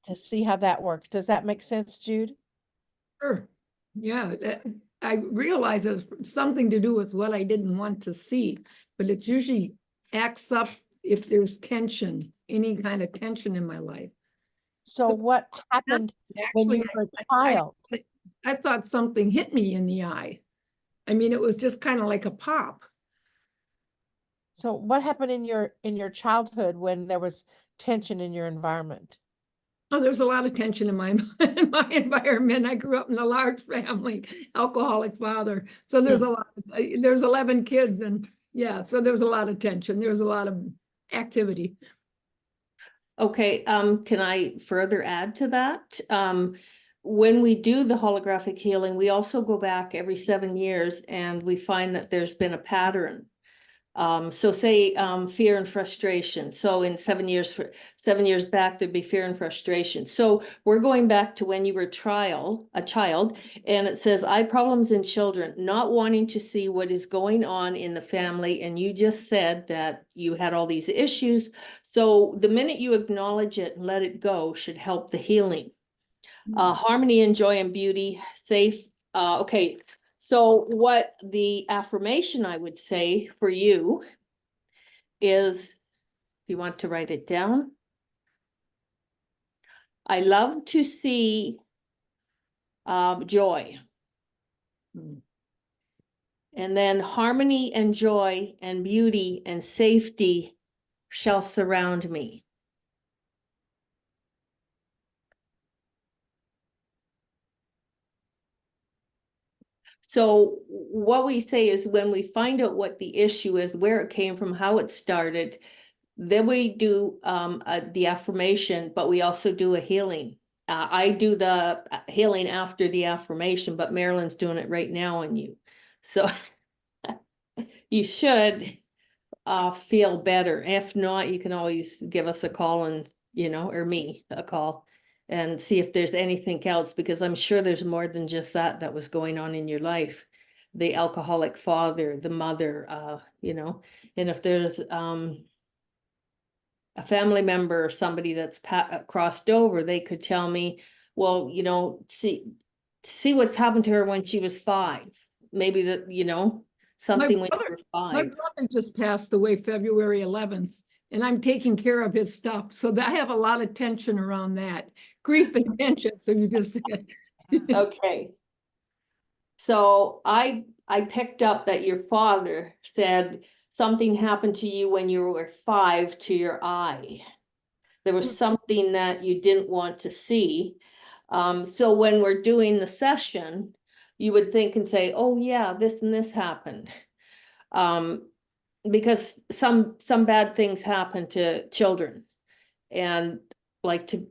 to see how that works. Does that make sense, Jude? Sure. Yeah, I realize it's something to do with what I didn't want to see, but it usually acts up if there's tension, any kind of tension in my life. So what happened when Actually, you were a child? I thought something hit me in the eye. I mean, it was just kind of like a pop. So what happened in your childhood when there was tension in your environment? Oh, there's a lot of tension in my in my environment. I grew up in a large family, alcoholic father. So there's a lot. There's 11 kids, and yeah, so there's a lot of tension. There's a lot of activity. Okay, can I further add to that? When we do the holographic healing, we also go back every 7 years, and we find that there's been a pattern. So say fear and frustration. So in 7 years back, there'd be fear and frustration. So we're going back to when you were a child, and it says eye problems in children, not wanting to see what is going on in the family. And you just said that you had all these issues. So the minute you acknowledge it and let it go should help the healing. Harmony and joy and beauty, safe. Okay. So what the affirmation I would say for you is, if you want to write it down, I love to see joy. And then harmony and joy and beauty and safety shall surround me. So what we say is, when we find out what the issue is, where it came from, how it started, then we do the affirmation, but we also do a healing. I do the healing after the affirmation, but Marilyn's doing it right now on you. So you should feel better. If not, you can always give us a call, and or me a call, and see if there's anything else, because I'm sure there's more than just that was going on in your life. The alcoholic father, the mother, and if there's a family member or somebody that's crossed over, they could tell me, well, see what's happened to her when she was 5. Maybe that, something when you were My 5. brother just passed away February 11th, and I'm taking care of his stuff. So I have a lot of tension around that. Grief and tension. So you just Okay. So I picked up that your father said something happened to you when you were 5 to your eye. There was something that you didn't want to see. So when we're doing the session, you would think and say, oh yeah, this and this happened. Because some bad things happen to children, and like to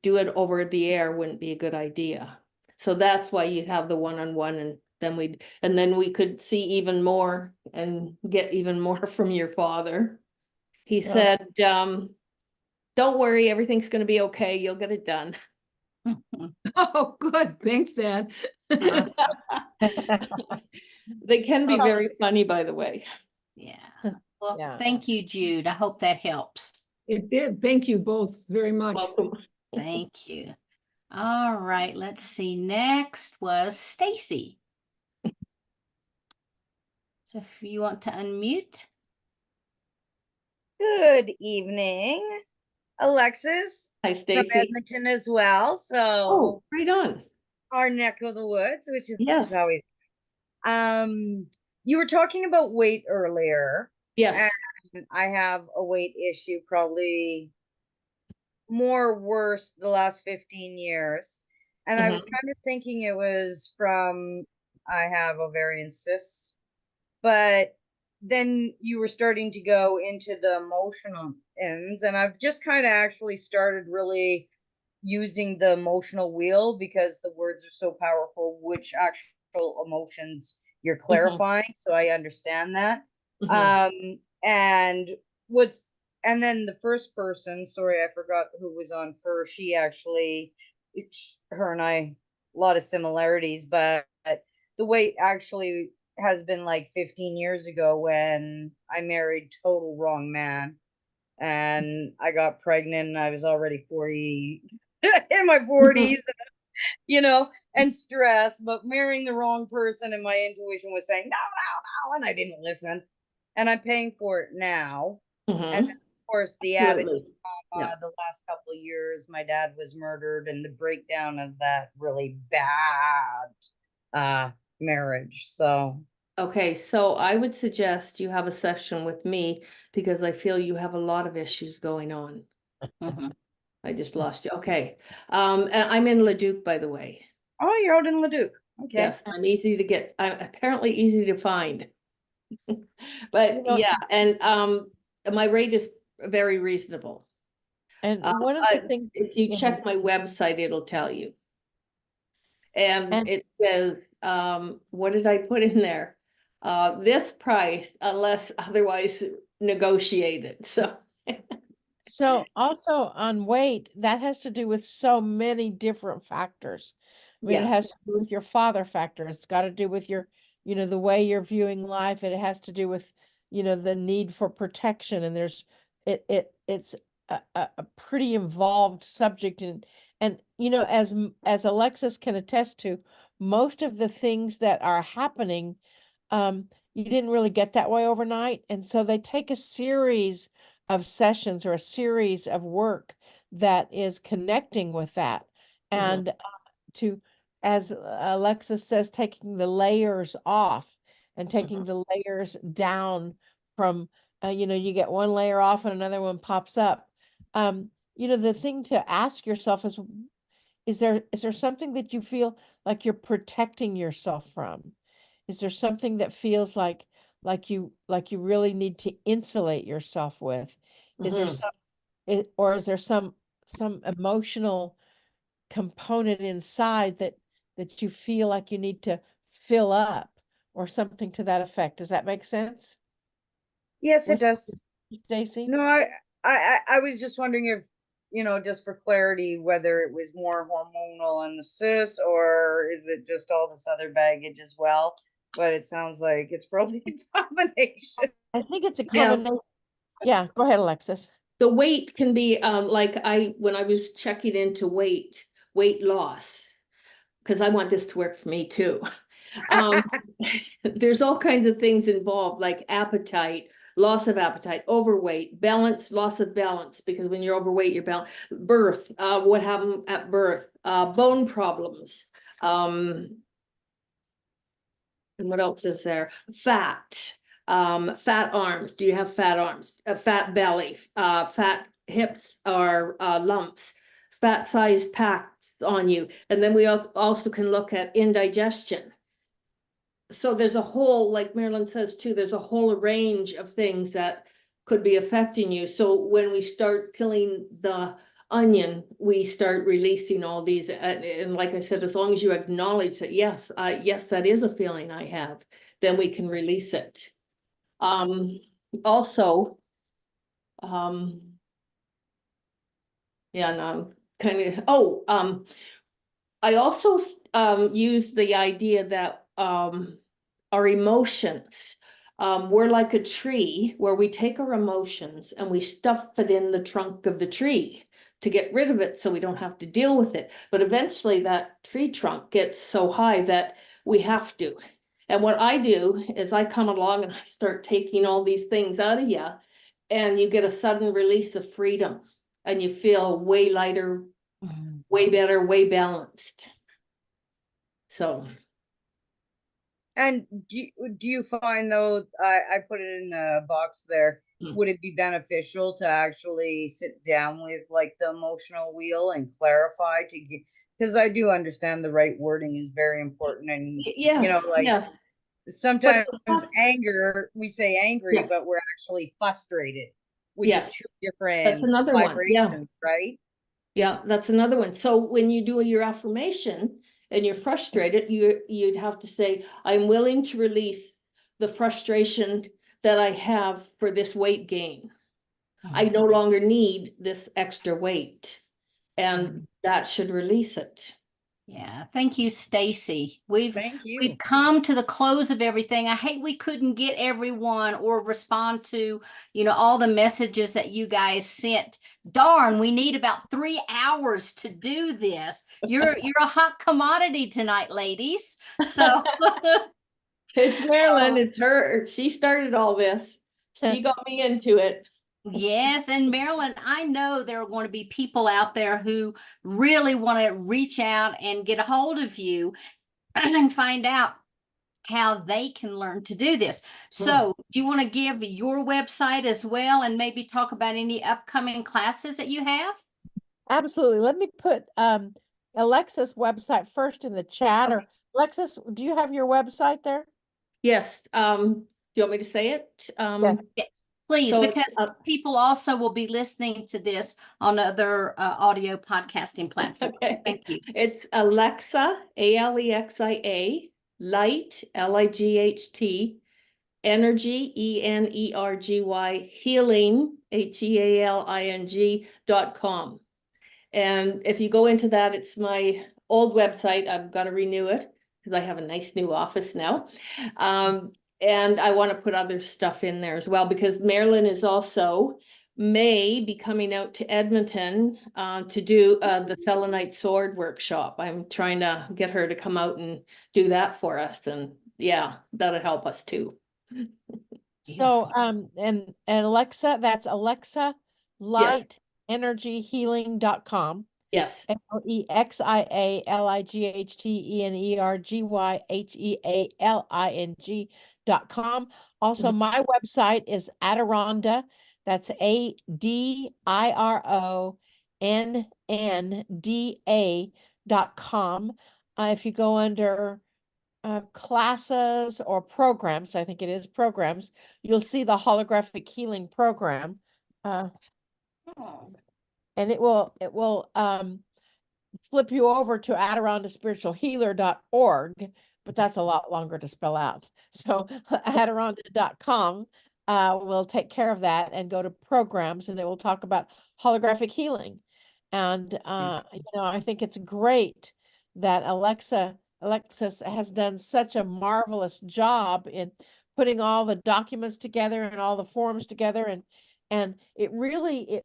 do it over the air wouldn't be a good idea. So that's why you have the one-on-one, and then we could see even more and get even more from your father. He said, don't worry, everything's going to be okay. You'll get it done. Oh, good. Thanks, Dad. They can be very funny, by the way. Yeah. Well, Yeah. thank you, Jude. I hope that helps. It did. Thank you both very much. Welcome. Thank you. All right, let's see. Next was Stacy. So if you want to unmute. Good evening, Alexis Hi, from Stacy. Edmonton as well. So Oh, right on. our neck of the woods, which is Yes. always. You were talking about weight earlier. Yes. And I have a weight issue, probably more worse the last 15 years. And I was kind of thinking it was from I have ovarian cysts, but then you were starting to go into the emotional ends, and I've just kind of actually started really using the emotional wheel because the words are so powerful, which actual emotions you're clarifying. So I understand that. And what's and then the first person, sorry, I forgot who was on first. She actually, her and I, a lot of similarities, but the weight actually has been like 15 years ago when I married total wrong man and I got pregnant and I was already 40 in my 40s, and stressed, but marrying the wrong person and my intuition was saying, no, no, no, and I didn't listen. And I'm paying for it now. And then, of course, the added trauma, the last couple of years, my dad was murdered and the breakdown of that really bad marriage. So Okay, so I would suggest you have a session with me because I feel you have a lot of issues going on. I just lost you. Okay. I'm in Leduc, by the way. oh, you're out in Leduc. Okay. Yes, I'm easy to get. I'm apparently easy to find. But yeah, and my rate is very reasonable. And one of the things, if you check my website, it'll tell you. And it says, what did I put in there? This price, unless otherwise negotiated. So also on weight, that has to do with so many different factors. I mean, it has to do with your father factor. It's got to do with your, the way you're viewing life. It has to do with, the need for protection. And it's a pretty involved subject. And as Alexis can attest to, most of the things that are happening, you didn't really get that way overnight. And so they take a series of sessions or a series of work that is connecting with that. And to, as Alexis says, taking the layers off and taking the layers down from, you get one layer off and another one pops up. The thing to ask yourself is there something that you feel like you're protecting yourself from? Is there something that feels like you really need to insulate yourself with? Is there or is there some emotional component inside that you feel like you need to fill up or something to that effect? Does that make sense? Yes, it does. Stacy? No, I was just wondering if, just for clarity, whether it was more hormonal in the cyst or is it just all this other baggage as well? But it sounds like it's probably a combination. I think it's a combination. Yeah, go ahead, Alexis. The weight can be when I was checking into weight loss, because I want this to work for me too. There's all kinds of things involved, like appetite, loss of appetite, overweight, balance, loss of balance, because when you're overweight, you're balanced. Birth, what happened at birth, bone problems, and what else is there? Fat, fat arms. Do you have fat arms? A fat belly, fat hips or lumps, fat size packed on you. And then we also can look at indigestion. So there's a whole, like Marilyn says too, there's a whole range of things that could be affecting you. So when we start peeling the onion, we start releasing all these. And like I said, as long as you acknowledge that, yes, that is a feeling I have, then we can release it. Also, yeah, no, kind of, I also use the idea that our emotions We're like a tree where we take our emotions and we stuff it in the trunk of the tree to get rid of it so we don't have to deal with it. But eventually that tree trunk gets so high that we have to. And what I do is I come along and I start taking all these things out of you, and you get a sudden release of freedom and you feel way lighter, way better, way balanced. So. And do you find though, I put it in a box there, would it be beneficial to actually sit down with like the emotional wheel and clarify to get, because I do understand the right wording is very important, and Yes, you know, like yes. sometimes anger, we say angry, Yes. but we're actually frustrated, which is Yes. two different That's another one. Yeah. vibrations, right? Yeah, that's another one. So when you do your affirmation and you're frustrated, you'd have to say, I'm willing to release the frustration that I have for this weight gain. I no longer need this extra weight, and that should release it. Yeah, thank you, Stacy. Thank you. We've come to the close of everything. I hate we couldn't get everyone or respond to, all the messages that you guys sent. Darn, we need about 3 hours to do this. You're a hot commodity tonight, ladies. So It's Marilyn, it's her. She started all this. She got me into it. yes, and Marilyn, I know there are going to be people out there who really want to reach out and get a hold of you and find out how they can learn to do this. So, do you want to give your website as well and maybe talk about any upcoming classes that you have? Absolutely. Let me put Alexis' website first in the chat. Or Alexis, do you have your website there? Yes. Do you want me to say it? Yes. Please, So, because people also will be listening to this on other audio podcasting platforms. Okay. Thank you. It's Alexa, Alexia, light, Light, energy, energy, healing, healing.com. And if you go into that, it's my old website. I've got to renew it because I have a nice new office now. And I want to put other stuff in there as well, because Marilyn is also may be coming out to Edmonton to do the selenite sword workshop. I'm trying to get her to come out and do that for us. And yeah, that'll help us too. So, and Alexa, that's Alexa Light Energy Healing.com. Yes. LEXIALIGHTENERGYHEALING.com. Also, my website is Adironda. That's ADIRONNDA.com. If you go under classes or programs, I think it is programs, you'll see the holographic healing program. And it will flip you over to adirondaspiritualhealer.org, but that's a lot longer to spell out. So adironda.com will take care of that and go to programs, and it will talk about holographic healing. And I think it's great that Alexis has done such a marvelous job in putting all the documents together and all the forms together, and it really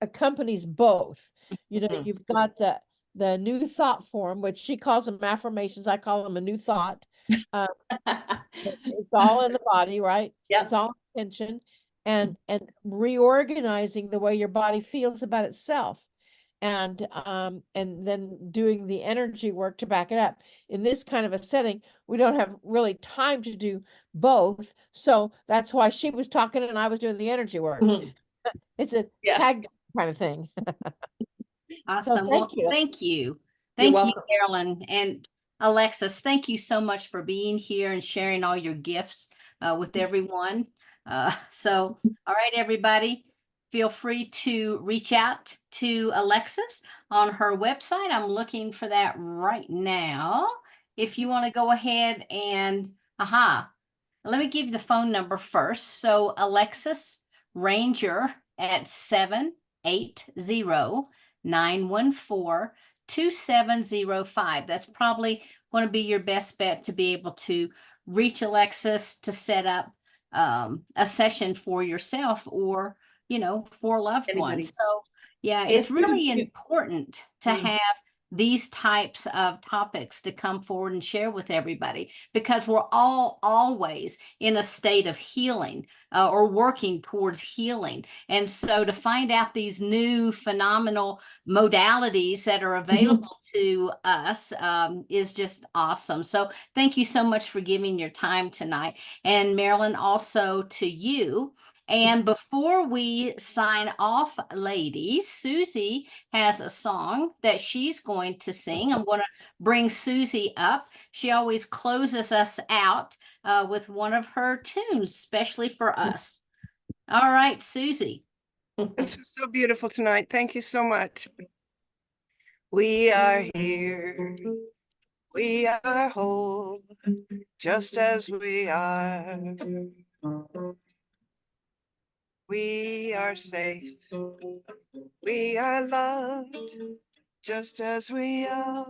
accompanies both. You've got the new thought form, which she calls them affirmations. I call them a new thought. It's all in the body, right? Yeah. It's all intention, and reorganizing the way your body feels about itself. And then doing the energy work to back it up. In this kind of a setting, we don't have really time to do both. So that's why she was talking and I was doing the energy work. It's a tag kind of thing. Awesome. So thank you. Thank you. You're Thank you, welcome. Marilyn. And Alexis, thank you so much for being here and sharing all your gifts with everyone. All right, everybody, feel free to reach out to Alexis on her website. I'm looking for that right now. If you want to go ahead and, let me give you the phone number first. So Alexis Ranger at 780-914-2705. That's probably going to be your best bet to be able to reach Alexis to set up a session for yourself or, you know, for loved Anybody. ones. So yeah, And it's if you- really you- important to Mm. have these types of topics to come forward and share with everybody, because we're all always in a state of healing or working towards healing. And so to find out these new phenomenal modalities that are available to us is just awesome. So thank you so much for giving your time tonight. And Marilyn, also to you. And before we sign off, ladies, Susie has a song that she's going to sing. I'm going to bring Susie up. She always closes us out with one of her tunes, especially for us. All right, Susie. This is so beautiful tonight. Thank you so much. We are here. We are whole, just as we are. We are safe. We are loved, just as we are.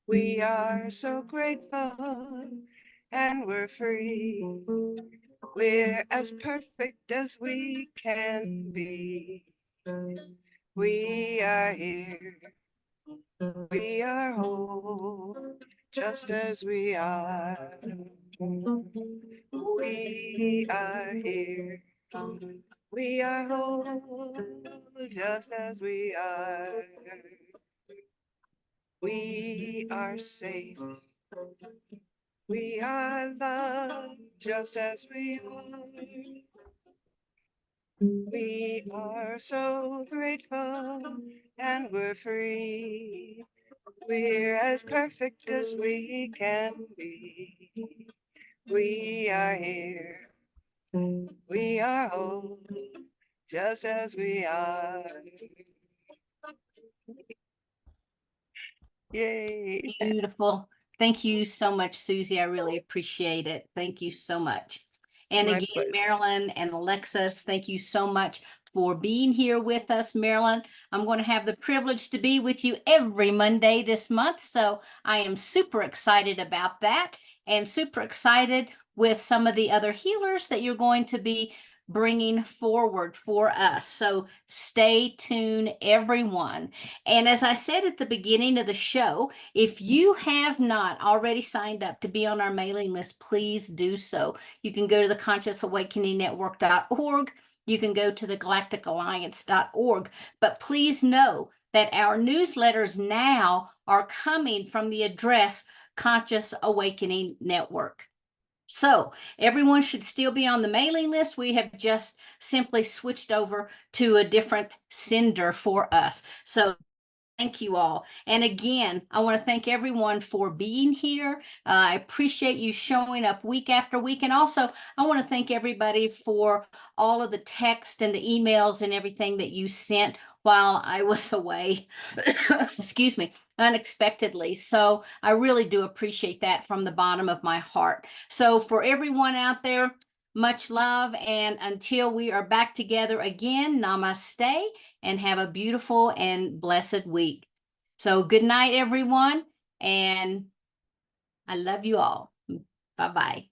We are so grateful, and we're free. We're as perfect as we can be. We are here. We are whole, just as we are. We are here. We are whole, just as we are. We are safe. We are loved, just as we are. We are so grateful, and we're free. We're as perfect as we can be. We are here. We are whole, just as we are. Yay. Beautiful. Thank you so much, Susie. I really appreciate it. Thank you so much. And My again, pleasure. Marilyn and Alexis, thank you so much for being here with us. Marilyn, I'm going to have the privilege to be with you every Monday this month. So I am super excited about that and super excited with some of the other healers that you're going to be bringing forward for us. So stay tuned, everyone. And as I said at the beginning of the show, if you have not already signed up to be on our mailing list, please do so. You can go to the consciousawakeningnetwork.org. You can go to the galacticalliance.org. But please know that our newsletters now are coming from the address Conscious Awakening Network. So everyone should still be on the mailing list. We have just simply switched over to a different sender for us. So thank you all. And again, I want to thank everyone for being here. I appreciate you showing up week after week. And also, I want to thank everybody for all of the text and the emails and everything that you sent while I was away, excuse me, unexpectedly. So I really do appreciate that from the bottom of my heart. So for everyone out there, much love. And until we are back together again, namaste and have a beautiful and blessed week. So good night, everyone. And I love you all. Bye-bye.